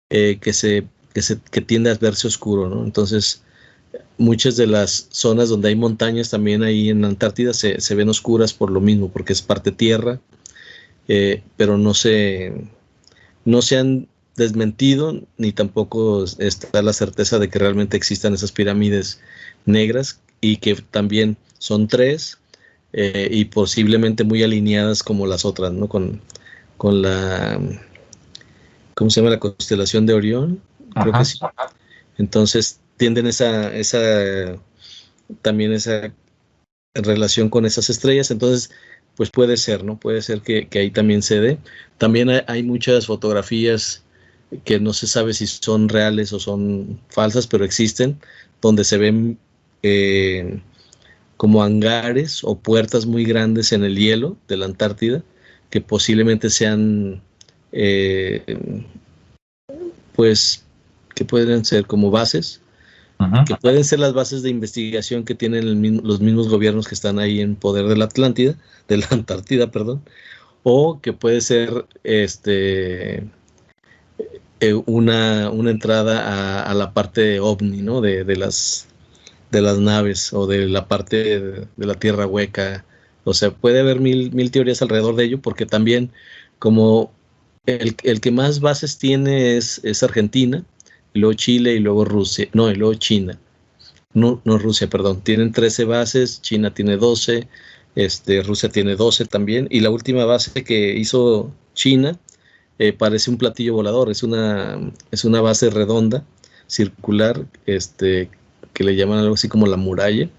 S2: que tiende a verse oscuro, ¿no? Entonces, muchas de las zonas donde hay montañas también ahí en la Antártida se ven oscuras por lo mismo, porque es parte tierra, pero no se han desmentido ni tampoco está la certeza de que realmente existan esas pirámides negras y que también son tres y posiblemente muy alineadas como las otras, ¿no? Con la, ¿cómo se llama? La constelación de Orión, creo que
S1: Ajá.
S2: sí. Entonces tienden también esa relación con esas estrellas, entonces pues puede ser, ¿no? Puede ser que ahí también se dé. También hay muchas fotografías que no se sabe si son reales o son falsas, pero existen, donde se ven como hangares o puertas muy grandes en el hielo de la Antártida, que posiblemente sean, pues, que pueden ser como bases,
S1: Ujú.
S2: que pueden ser las bases de investigación que tienen los mismos gobiernos que están ahí en poder de la Atlántida, de la Antártida, perdón, o que puede ser una entrada a la parte ovni, ¿no? De las naves o de la parte de la tierra hueca. O sea, puede haber mil teorías alrededor de ello, porque también como el que más bases tiene es Argentina, y luego Chile y luego Rusia, no, y luego China. No Rusia, perdón. Tienen 13 bases, China tiene 12, Rusia tiene 12 también, y la última base que hizo China parece un platillo volador, es una base redonda, circular, que le llaman algo así como la muralla,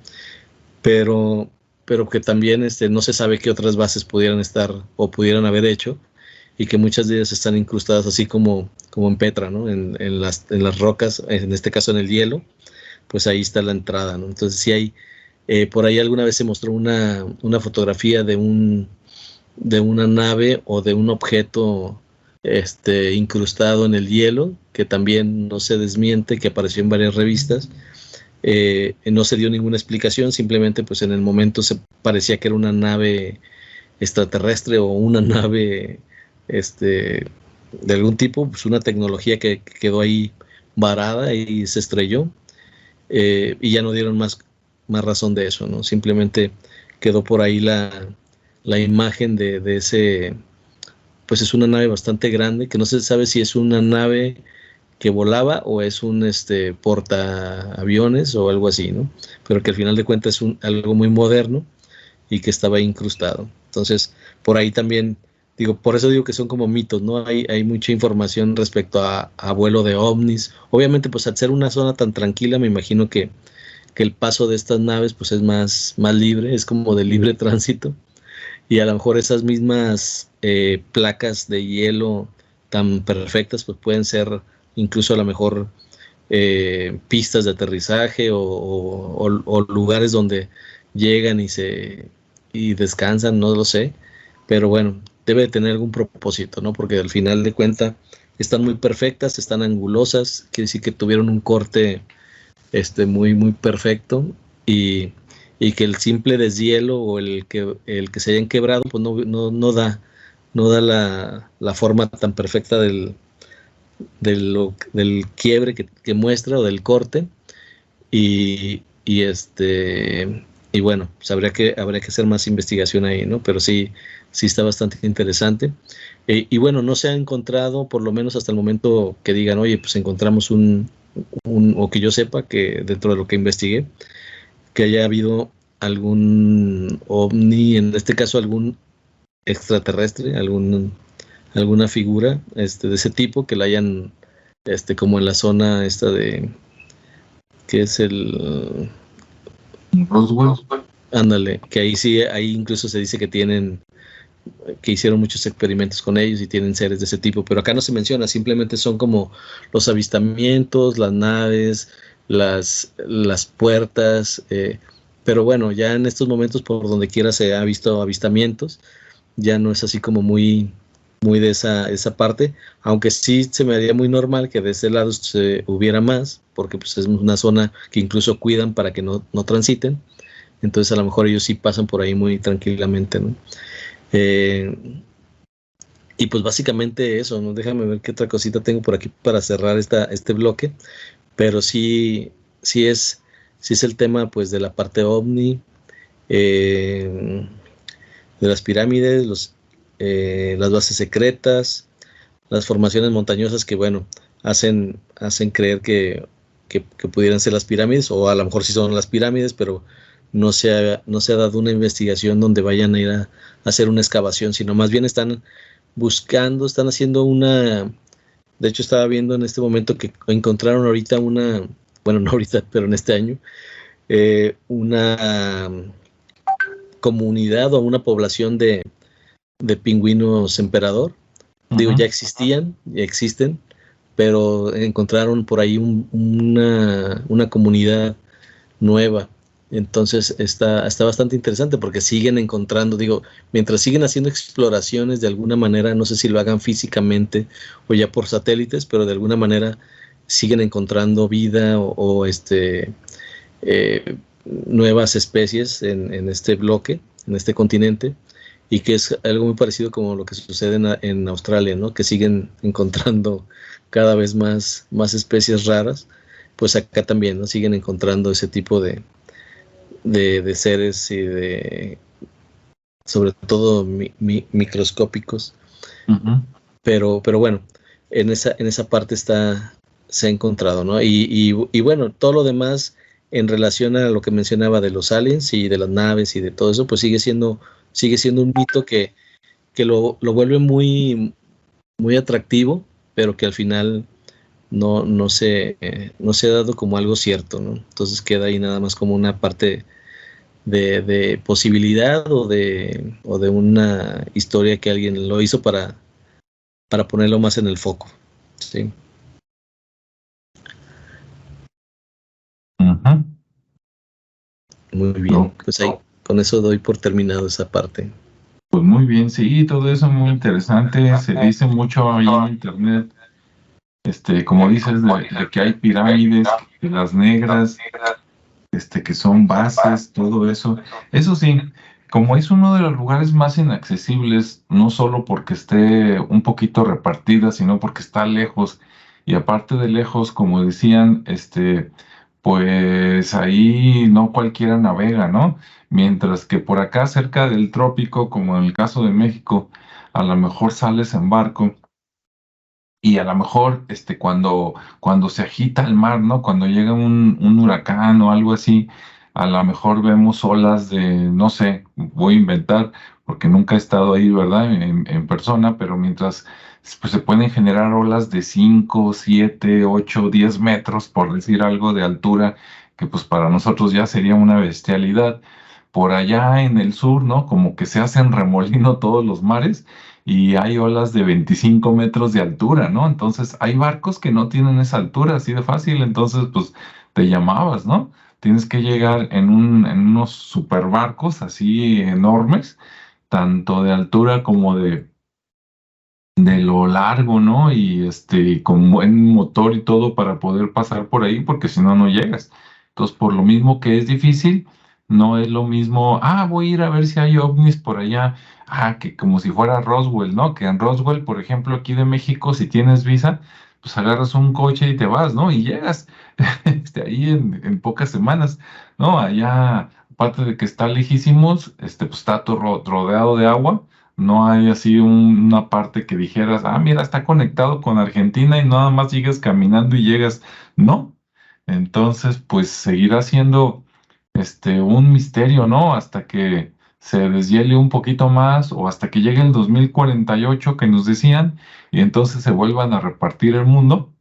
S2: pero, pero que también no se sabe qué otras bases pudieran estar o pudieran haber hecho, y que muchas de ellas están incrustadas así como en Petra, ¿no? En las rocas, en este caso en el hielo, pues ahí está la entrada, ¿no? Entonces sí hay, por ahí alguna vez se mostró una fotografía de una nave o de un objeto incrustado en el hielo, que también no se desmiente, que apareció en varias revistas. No se dio ninguna explicación, simplemente pues en el momento se parecía que era una nave extraterrestre o una nave de algún tipo, pues una tecnología que quedó ahí varada y se estrelló, y ya no dieron más razón de eso, ¿no? Simplemente quedó por ahí la imagen de ese, pues es una nave bastante grande, que no se sabe si es una nave que volaba o es un portaaviones o algo así, ¿no? Pero que al final de cuentas es algo muy moderno y que estaba incrustado. Entonces, por ahí también, digo, por eso digo que son como mitos, ¿no? Hay mucha información respecto a vuelo de ovnis. Obviamente, pues al ser una zona tan tranquila, me imagino que el paso de estas naves pues es más libre, es como de libre tránsito, y a lo mejor esas mismas placas de hielo tan perfectas pues pueden ser incluso a lo mejor pistas de aterrizaje o lugares donde llegan y descansan, no lo sé, pero bueno, debe de tener algún propósito, ¿no? Porque al final de cuentas están muy perfectas, están angulosas, quiere decir que tuvieron un corte muy perfecto, y, y que el simple deshielo o el que se hayan quebrado pues no da la forma tan perfecta del quiebre que muestra o del corte, y bueno, pues habría que hacer más investigación ahí, ¿no? Pero sí está bastante interesante. Y bueno, no se ha encontrado, por lo menos hasta el momento, que digan, oye, pues encontramos o que yo sepa que dentro de lo que investigué, que haya habido algún ovni, en este caso algún extraterrestre, alguna figura de ese tipo que la hayan, como en la zona esta que es
S1: Roswell.
S2: Ándale, que ahí sí, ahí incluso se dice que hicieron muchos experimentos con ellos y tienen seres de ese tipo, pero acá no se menciona, simplemente son como los avistamientos, las naves, las puertas, pero bueno, ya en estos momentos por donde quiera se ha visto avistamientos, ya no es así como muy de esa parte, aunque sí se me haría muy normal que de ese lado se hubiera más, porque pues es una zona que incluso cuidan para que no transiten, entonces a lo mejor ellos sí pasan por ahí muy tranquilamente, ¿no? Eh, y pues básicamente eso, ¿no? Déjame ver qué otra cosita tengo por aquí para cerrar este bloque, pero sí es, sí es el tema pues de la parte ovni, eh, de las pirámides, las bases secretas, las formaciones montañosas que bueno, hacen creer que pudieran ser las pirámides, o a lo mejor sí son las pirámides, pero no se ha dado una investigación donde vayan a ir a hacer una excavación, sino más bien están buscando, están haciendo de hecho estaba viendo en este momento que encontraron ahorita bueno, no ahorita, pero en este año, una comunidad o una población de pingüinos emperador. Digo, ya existían, ya existen, pero encontraron por ahí una comunidad nueva. Entonces está bastante interesante porque siguen encontrando, digo, mientras siguen haciendo exploraciones de alguna manera, no sé si lo hagan físicamente o ya por satélites, pero de alguna manera siguen encontrando vida nuevas especies en este bloque, en este continente, y que es algo muy parecido como lo que sucede en Australia, ¿no? Que siguen encontrando cada vez más especies raras, pues acá también, ¿no? Siguen encontrando ese tipo de seres y sobre todo microscópicos, pero bueno, en esa parte se ha encontrado, ¿no? Y bueno, todo lo demás en relación a lo que mencionaba de los aliens y de las naves y de todo eso, pues sigue siendo un mito que lo vuelve muy atractivo, pero que al final no se ha dado como algo cierto, ¿no? Entonces queda ahí nada más como una parte de posibilidad o de una historia que alguien lo hizo para ponerlo más en el foco. Sí.
S1: Ujú.
S2: Muy bien. Pues ahí, con eso doy por terminado esa parte.
S1: Pues muy bien, sí, todo eso muy interesante. Se dice mucho ahí en internet, como dices, de que hay pirámides, que las negras, que son bases, todo eso. Eso sí, como es uno de los lugares más inaccesibles, no solo porque esté un poquito repartida, sino porque está lejos. Y aparte de lejos, como decían, pues ahí no cualquiera navega, ¿no? Mientras que por acá cerca del trópico, como en el caso de México, a lo mejor sales en barco y a lo mejor cuando se agita el mar, ¿no? Cuando llega un huracán o algo así, a lo mejor vemos olas de, no sé, voy a inventar, porque nunca he estado ahí, ¿verdad? En persona, pero mientras pues, se pueden generar olas de 5 7 8 10 metros, por decir algo de altura, que pues para nosotros ya sería una bestialidad. Por allá en el sur, ¿no? Como que se hacen remolino todos los mares y hay olas de 25 metros de altura, ¿no? Entonces hay barcos que no tienen esa altura así de fácil, entonces pues te llamabas, ¿no? Tienes que llegar en unos super barcos así enormes, tanto de altura como de lo largo, ¿no? Y con buen motor y todo para poder pasar por ahí, porque si no, no llegas. Entonces, por lo mismo que es difícil, no es lo mismo, voy a ir a ver si hay ovnis por allá, que como si fuera Roswell, ¿no? Que en Roswell, por ejemplo, aquí de México, si tienes visa, pues agarras un coche y te vas, ¿no? Y llegas ahí en pocas semanas, ¿no? Allá, aparte de que está lejísimos, pues está todo rodeado de agua. No hay así una parte que dijeras, mira, está conectado con Argentina y nada más llegas caminando y llegas. No. Entonces, pues seguirá siendo un misterio, ¿no? Hasta que se deshiele un poquito más o hasta que llegue el 2048 que nos decían y entonces se vuelvan a repartir el mundo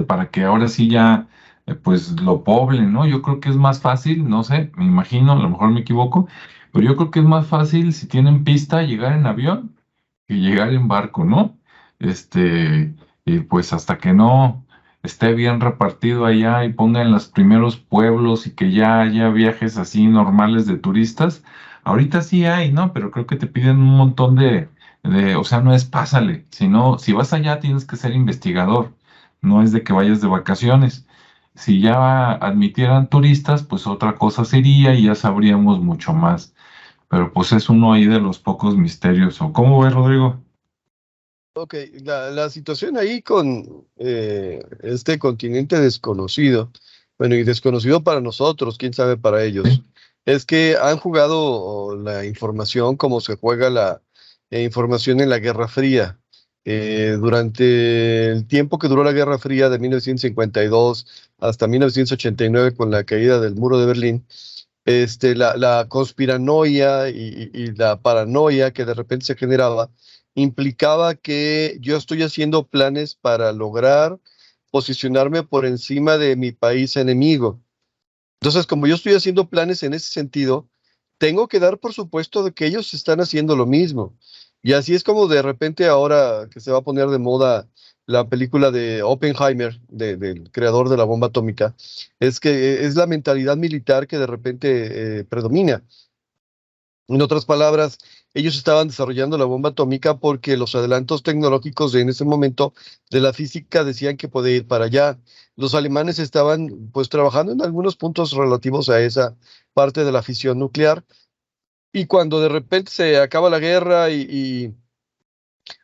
S1: para que ahora sí ya pues lo poblen, ¿no? Yo creo que es más fácil, no sé, me imagino, a lo mejor me equivoco, pero yo creo que es más fácil si tienen pista llegar en avión que llegar en barco, ¿no? Y pues hasta que no esté bien repartido allá y pongan los primeros pueblos y que ya haya viajes así normales de turistas, ahorita sí hay, ¿no? Pero creo que te piden un montón o sea, no es pásale, sino si vas allá tienes que ser investigador, no es de que vayas de vacaciones. Si ya admitieran turistas, pues otra cosa sería y ya sabríamos mucho más. Pero pues es uno ahí de los pocos misterios. ¿O cómo ves, Rodrigo?
S3: Ok, la situación ahí con este continente desconocido, bueno, y desconocido para nosotros, quién sabe para
S1: Sí.
S3: ellos, es que han jugado la información como se juega la información en la Guerra Fría. Durante el tiempo que duró la Guerra Fría de 1952 hasta 1989 con la caída del muro de Berlín, la conspiranoia y la paranoia que de repente se generaba implicaba que yo estoy haciendo planes para lograr posicionarme por encima de mi país enemigo. Entonces, como yo estoy haciendo planes en ese sentido, tengo que dar por supuesto de que ellos están haciendo lo mismo. Y así es como de repente ahora que se va a poner de moda la película de Oppenheimer, del creador de la bomba atómica, es que es la mentalidad militar que de repente predomina. En otras palabras, ellos estaban desarrollando la bomba atómica porque los adelantos tecnológicos en ese momento de la física decían que podía ir para allá. Los alemanes estaban pues trabajando en algunos puntos relativos a esa parte de la fisión nuclear y cuando de repente se acaba la guerra y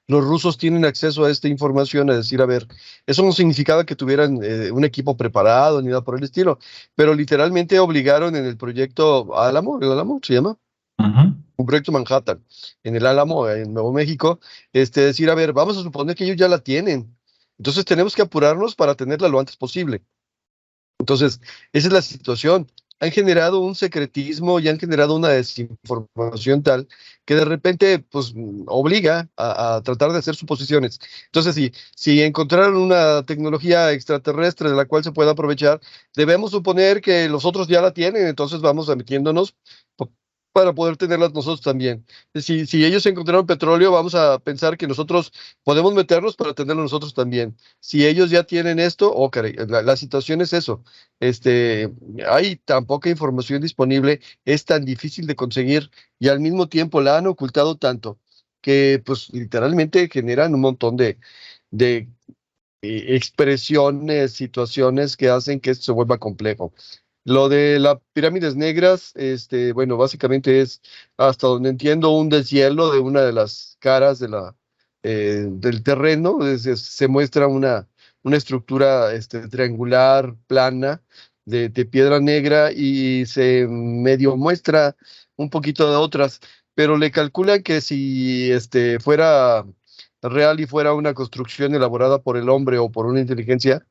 S3: los rusos tienen acceso a esta información, a decir, a ver, eso no significaba que tuvieran un equipo preparado ni nada por el estilo, pero literalmente obligaron en el proyecto Álamo, el Álamo se llama
S1: Ujú.
S3: un proyecto Manhattan, en el Álamo, en Nuevo México, decir, a ver, vamos a suponer que ellos ya la tienen. Entonces tenemos que apurarnos para tenerla lo antes posible. Entonces, esa es la situación. Han generado un secretismo y han generado una desinformación tal que de repente, pues, obliga a tratar de hacer suposiciones. Entonces, si encontraron una tecnología extraterrestre de la cual se pueda aprovechar, debemos suponer que los otros ya la tienen, entonces vamos a metiéndonos para poder tenerlas nosotros también. Si ellos encontraron petróleo, vamos a pensar que nosotros podemos meternos para tenerlo nosotros también. Si ellos ya tienen esto, oh, caray, la situación es eso. Este, hay tan poca información disponible, es tan difícil de conseguir y al mismo tiempo la han ocultado tanto que pues literalmente generan un montón de expresiones, situaciones que hacen que esto se vuelva complejo. Lo de las pirámides negras, bueno, básicamente es, hasta donde entiendo, un deshielo de una de las caras del terreno. Se muestra una estructura triangular, plana, de piedra negra y se medio muestra un poquito de otras, pero le calculan que si fuera real y fuera una construcción elaborada por el hombre o por una inteligencia,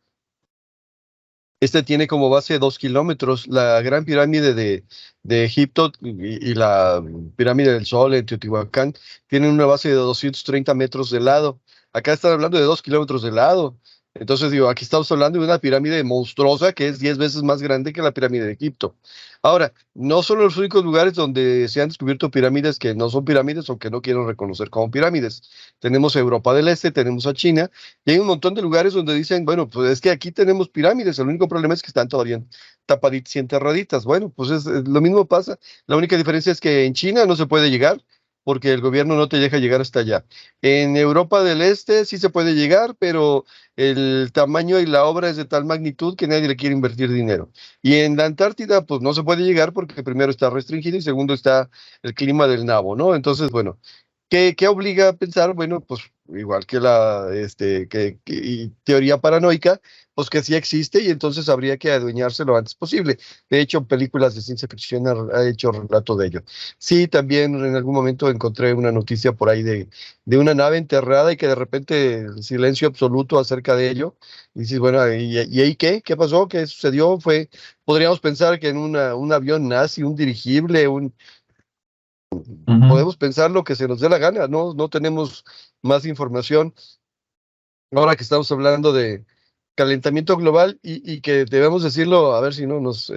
S3: tiene como base 2 kilómetros. La Gran Pirámide de Egipto y la Pirámide del Sol en Teotihuacán tienen una base de 230 metros de lado. Acá están hablando de 2 kilómetros de lado. Entonces digo, aquí estamos hablando de una pirámide monstruosa que es 10 veces más grande que la pirámide de Egipto. Ahora, no son los únicos lugares donde se han descubierto pirámides que no son pirámides o que no quieren reconocer como pirámides. Tenemos Europa del Este, tenemos a China, y hay un montón de lugares donde dicen, bueno, pues es que aquí tenemos pirámides, el único problema es que están todavía tapaditas y enterraditas. Bueno, pues lo mismo pasa. La única diferencia es que en China no se puede llegar porque el gobierno no te deja llegar hasta allá. En Europa del Este sí se puede llegar, pero el tamaño y la obra es de tal magnitud que nadie le quiere invertir dinero. Y en la Antártida, pues no se puede llegar porque primero está restringido y segundo está el clima del nabo, ¿no? Entonces, bueno, ¿qué obliga a pensar? Bueno, pues igual que y teoría paranoica, pues que sí existe y entonces habría que adueñarse lo antes posible. De hecho, películas de ciencia ficción ha hecho relato de ello. Sí, también en algún momento encontré una noticia por ahí de una nave enterrada y que de repente silencio absoluto acerca de ello. Y dices, bueno, ¿y ahí qué? ¿Qué pasó? ¿Qué sucedió? Podríamos pensar que en un avión nazi, un dirigible,
S1: Ujú.
S3: podemos pensar lo que se nos dé la gana, no tenemos más información. Ahora que estamos hablando de calentamiento global y que debemos decirlo, a ver si no nos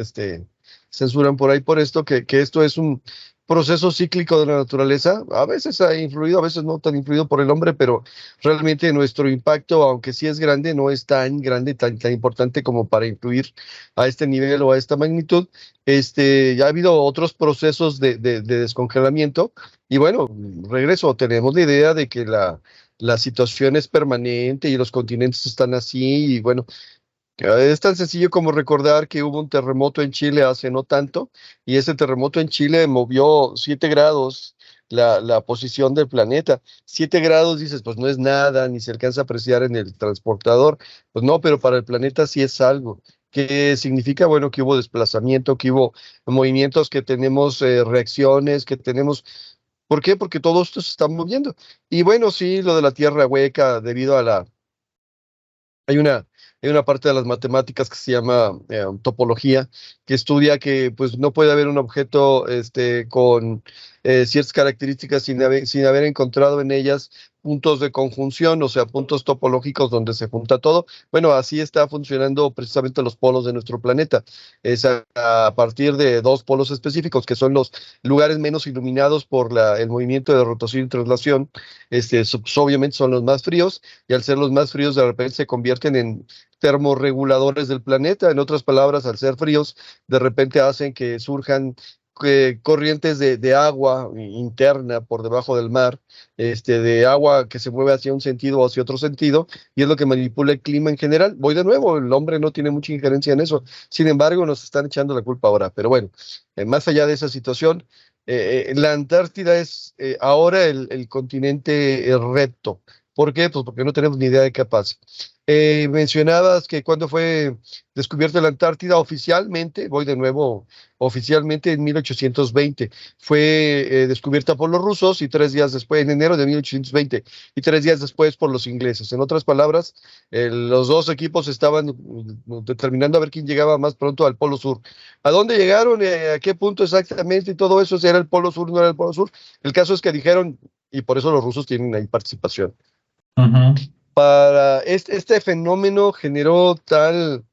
S3: censuran por ahí por esto, que esto es un proceso cíclico de la naturaleza. A veces ha influido, a veces no tan influido por el hombre, pero realmente nuestro impacto, aunque sí es grande, no es tan grande, tan importante como para influir a este nivel o a esta magnitud. Ya ha habido otros procesos de descongelamiento y bueno, regreso, tenemos la idea de que la situación es permanente y los continentes están así y bueno, es tan sencillo como recordar que hubo un terremoto en Chile hace no tanto y ese terremoto en Chile movió 7 grados la posición del planeta. 7 grados dices, pues no es nada, ni se alcanza a apreciar en el transportador. Pues no, pero para el planeta sí es algo. ¿Qué significa? Bueno, que hubo desplazamiento, que hubo movimientos, que tenemos reacciones, que tenemos... ¿Por qué? Porque todo esto se está moviendo. Y bueno, sí, lo de la Tierra hueca debido a la hay una, hay una parte de las matemáticas que se llama topología, que estudia que pues, no puede haber un objeto con ciertas características sin haber encontrado en ellas puntos de conjunción, o sea, puntos topológicos donde se junta todo. Bueno, así está funcionando precisamente los polos de nuestro planeta. Es a partir de dos polos específicos, que son los lugares menos iluminados por el movimiento de rotación y traslación. Obviamente son los más fríos y al ser los más fríos de repente se convierten en termorreguladores del planeta. En otras palabras, al ser fríos, de repente hacen que surjan corrientes de agua interna por debajo del mar, de agua que se mueve hacia un sentido o hacia otro sentido, y es lo que manipula el clima en general. Voy de nuevo, el hombre no tiene mucha injerencia en eso. Sin embargo, nos están echando la culpa ahora. Pero bueno, más allá de esa situación, la Antártida es ahora el continente recto. ¿Por qué? Pues porque no tenemos ni idea de qué pasa. Mencionabas que cuando fue descubierta la Antártida oficialmente, voy de nuevo, oficialmente en 1820, fue descubierta por los rusos y 3 días después, en enero de 1820, y 3 días después por los ingleses. En otras palabras, los dos equipos estaban determinando a ver quién llegaba más pronto al Polo Sur. ¿A dónde llegaron? ¿A qué punto exactamente? Y todo eso, si era el Polo Sur, no era el Polo Sur. El caso es que dijeron, y por eso los rusos tienen ahí participación.
S1: Ujú.
S3: Para este fenómeno generó tal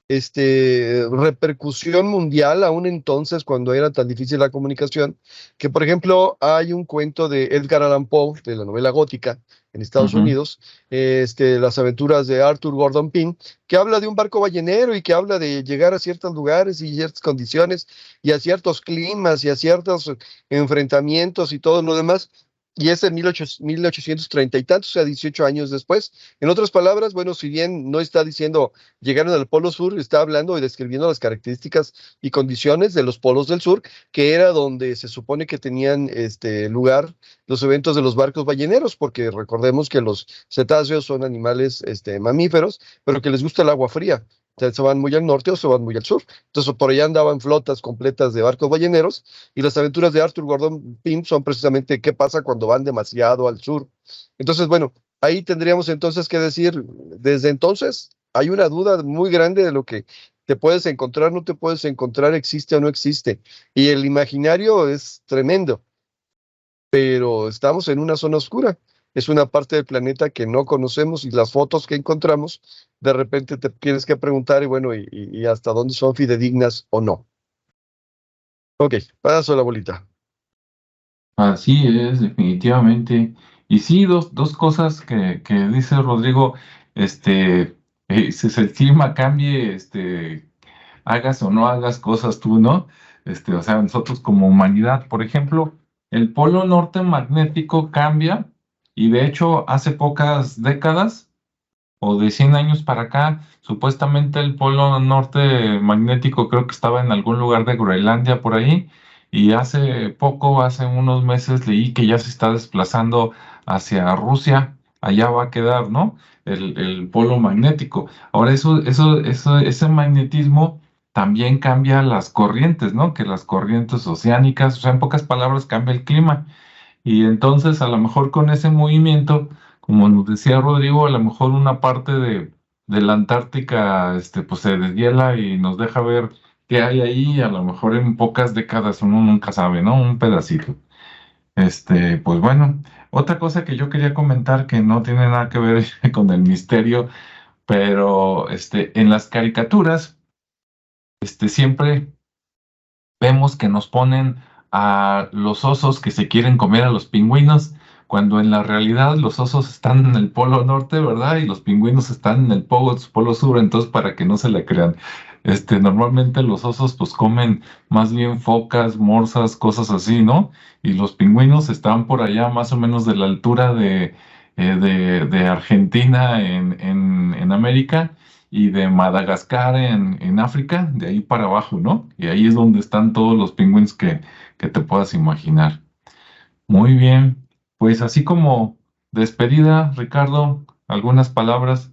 S3: repercusión mundial, aún entonces, cuando era tan difícil la comunicación, que por ejemplo hay un cuento de Edgar Allan Poe, de la novela gótica en Estados
S1: Ujú.
S3: Unidos, las aventuras de Arthur Gordon Pym, que habla de un barco ballenero y que habla de llegar a ciertos lugares y ciertas condiciones y a ciertos climas y a ciertos enfrentamientos y todo lo demás. Y es en 1830 y tantos, o sea, 18 años después. En otras palabras, bueno, si bien no está diciendo llegaron al Polo Sur, está hablando y describiendo las características y condiciones de los polos del sur, que era donde se supone que tenían lugar los eventos de los barcos balleneros, porque recordemos que los cetáceos son animales mamíferos, pero que les gusta el agua fría. O sea, se van muy al norte o se van muy al sur. Entonces, por allá andaban flotas completas de barcos balleneros y las aventuras de Arthur Gordon Pym son precisamente qué pasa cuando van demasiado al sur. Entonces, bueno, ahí tendríamos entonces que decir, desde entonces hay una duda muy grande de lo que te puedes encontrar, no te puedes encontrar, existe o no existe. Y el imaginario es tremendo, pero estamos en una zona oscura. Es una parte del planeta que no conocemos y las fotos que encontramos, de repente te tienes que preguntar, y bueno, y hasta dónde son fidedignas o no. Ok, paso la bolita.
S1: Así es, definitivamente. Y sí, dos cosas que dice Rodrigo, si el clima cambie, hagas o no hagas cosas tú, ¿no? O sea, nosotros como humanidad, por ejemplo, el polo norte magnético cambia y de hecho hace pocas décadas o de 100 años para acá, supuestamente el polo norte magnético creo que estaba en algún lugar de Groenlandia por ahí, y hace poco, hace unos meses leí que ya se está desplazando hacia Rusia, allá va a quedar, ¿no? El polo magnético. Ahora ese magnetismo también cambia las corrientes, ¿no? Que las corrientes oceánicas, o sea, en pocas palabras, cambia el clima. Y entonces a lo mejor con ese movimiento, como nos decía Rodrigo, a lo mejor una parte de la Antártica pues se deshiela y nos deja ver qué hay ahí, a lo mejor en pocas décadas uno nunca sabe, ¿no? Un pedacito. Pues bueno, otra cosa que yo quería comentar que no tiene nada que ver con el misterio, pero en las caricaturas siempre vemos que nos ponen a los osos que se quieren comer a los pingüinos, cuando en la realidad los osos están en el polo norte, ¿verdad? Y los pingüinos están en el polo sur, entonces para que no se la crean. Normalmente los osos pues comen más bien focas, morsas, cosas así, ¿no? Y los pingüinos están por allá más o menos de la altura de Argentina en América y de Madagascar en África, de ahí para abajo, ¿no? Y ahí es donde están todos los pingüinos que te puedas imaginar. Muy bien, pues así como despedida, Ricardo, algunas palabras.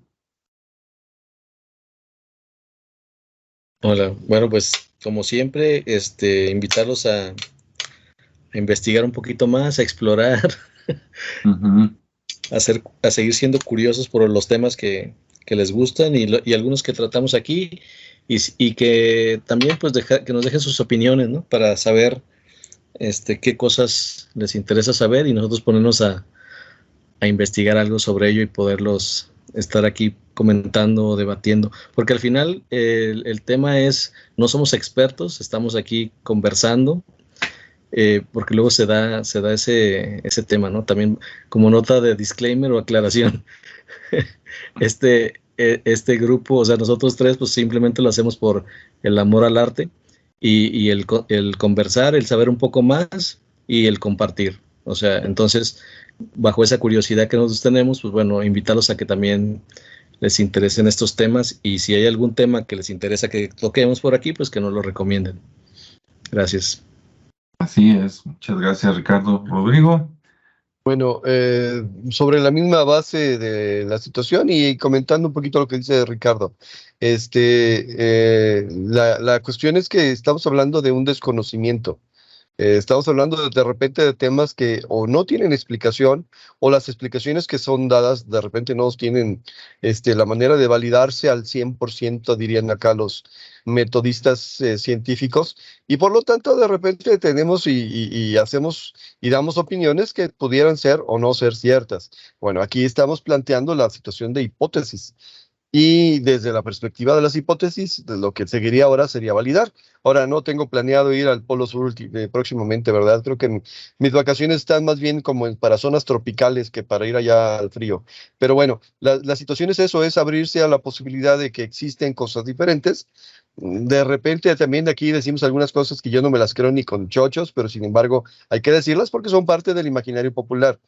S2: Hola, bueno, pues como siempre, invitarlos a investigar un poquito más, a explorar,
S1: Ujú.
S2: a seguir siendo curiosos por los temas que les gustan y algunos que tratamos aquí y que también pues que nos dejen sus opiniones, ¿no? Para saber qué cosas les interesa saber y nosotros ponernos a investigar algo sobre ello y poderlos estar aquí comentando o debatiendo, porque al final el tema es, no somos expertos, estamos aquí conversando, porque luego se da ese tema, ¿no? También como nota de disclaimer o aclaración, este grupo, o sea, nosotros tres, pues simplemente lo hacemos por el amor al arte y el conversar, el saber un poco más y el compartir. O sea, entonces, bajo esa curiosidad que nosotros tenemos, pues bueno, invitarlos a que también les interesen estos temas y si hay algún tema que les interesa que toquemos por aquí, pues que nos lo recomienden. Gracias.
S1: Así es, muchas gracias, Ricardo. Rodrigo.
S3: Bueno, sobre la misma base de la situación y comentando un poquito lo que dice Ricardo, la cuestión es que estamos hablando de un desconocimiento. Estamos hablando de repente de temas que o no tienen explicación o las explicaciones que son dadas de repente no tienen la manera de validarse al 100%, dirían acá los metodistas científicos, y por lo tanto de repente tenemos y hacemos y damos opiniones que pudieran ser o no ser ciertas. Bueno, aquí estamos planteando la situación de hipótesis. Y desde la perspectiva de las hipótesis, de lo que seguiría ahora sería validar. Ahora no tengo planeado ir al Polo Sur próximamente, ¿verdad? Creo que mis vacaciones están más bien como para zonas tropicales que para ir allá al frío. Pero bueno, la situación es eso, es abrirse a la posibilidad de que existen cosas diferentes. De repente también de aquí decimos algunas cosas que yo no me las creo ni con chochos, pero sin embargo hay que decirlas porque son parte del imaginario popular.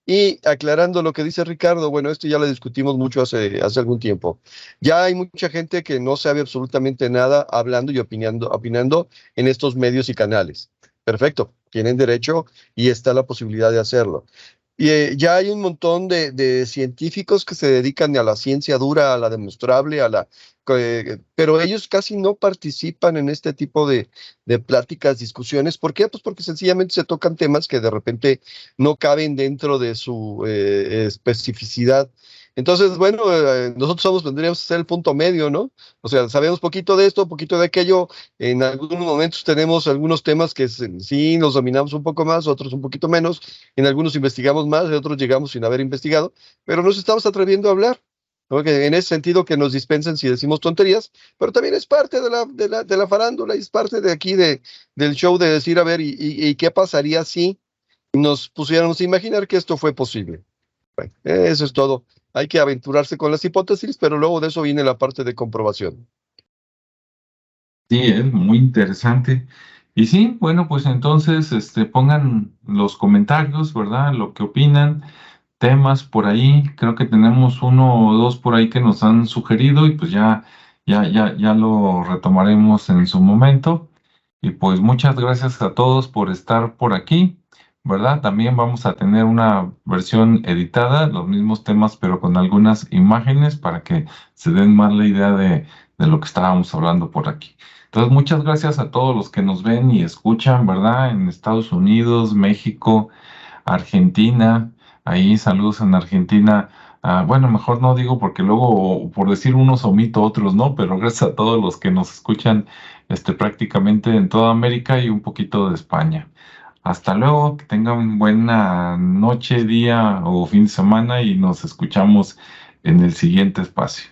S3: Y aclarando lo que dice Ricardo, bueno, esto ya lo discutimos mucho hace algún tiempo. Ya hay mucha gente que no sabe absolutamente nada hablando y opinando en estos medios y canales. Perfecto, tienen derecho y está la posibilidad de hacerlo. Y ya hay un montón de científicos que se dedican a la ciencia dura, a la demostrable, pero ellos casi no participan en este tipo de pláticas, discusiones. ¿Por qué? Pues porque sencillamente se tocan temas que de repente no caben dentro de su especificidad. Entonces, bueno, nosotros tendríamos que ser el punto medio, ¿no? O sea, sabemos poquito de esto, poquito de aquello. En algunos momentos tenemos algunos temas que sí los dominamos un poco más, otros un poquito menos. En algunos investigamos más, en otros llegamos sin haber investigado, pero nos estamos atreviendo a hablar. ¿No? Que en ese sentido que nos dispensen si decimos tonterías, pero también es parte de la farándula y es parte de aquí del show de decir, a ver, y qué pasaría si nos pusiéramos a imaginar que esto fue posible. Bueno, eso es todo. Hay que aventurarse con las hipótesis, pero luego de eso viene la parte de comprobación.
S1: Sí, es muy interesante. Y sí, bueno, pues entonces pongan los comentarios, ¿verdad? Lo que opinan, temas por ahí. Creo que tenemos uno o dos por ahí que nos han sugerido y pues ya lo retomaremos en su momento. Y pues muchas gracias a todos por estar por aquí, ¿verdad? También vamos a tener una versión editada, los mismos temas, pero con algunas imágenes para que se den más la idea de lo que estábamos hablando por aquí. Entonces, muchas gracias a todos los que nos ven y escuchan, ¿verdad? En Estados Unidos, México, Argentina, ahí saludos en Argentina. Bueno, mejor no digo porque luego por decir unos omito otros, ¿no? Pero gracias a todos los que nos escuchan prácticamente en toda América y un poquito de España. Hasta luego, que tengan buena noche, día o fin de semana y nos escuchamos en el siguiente espacio.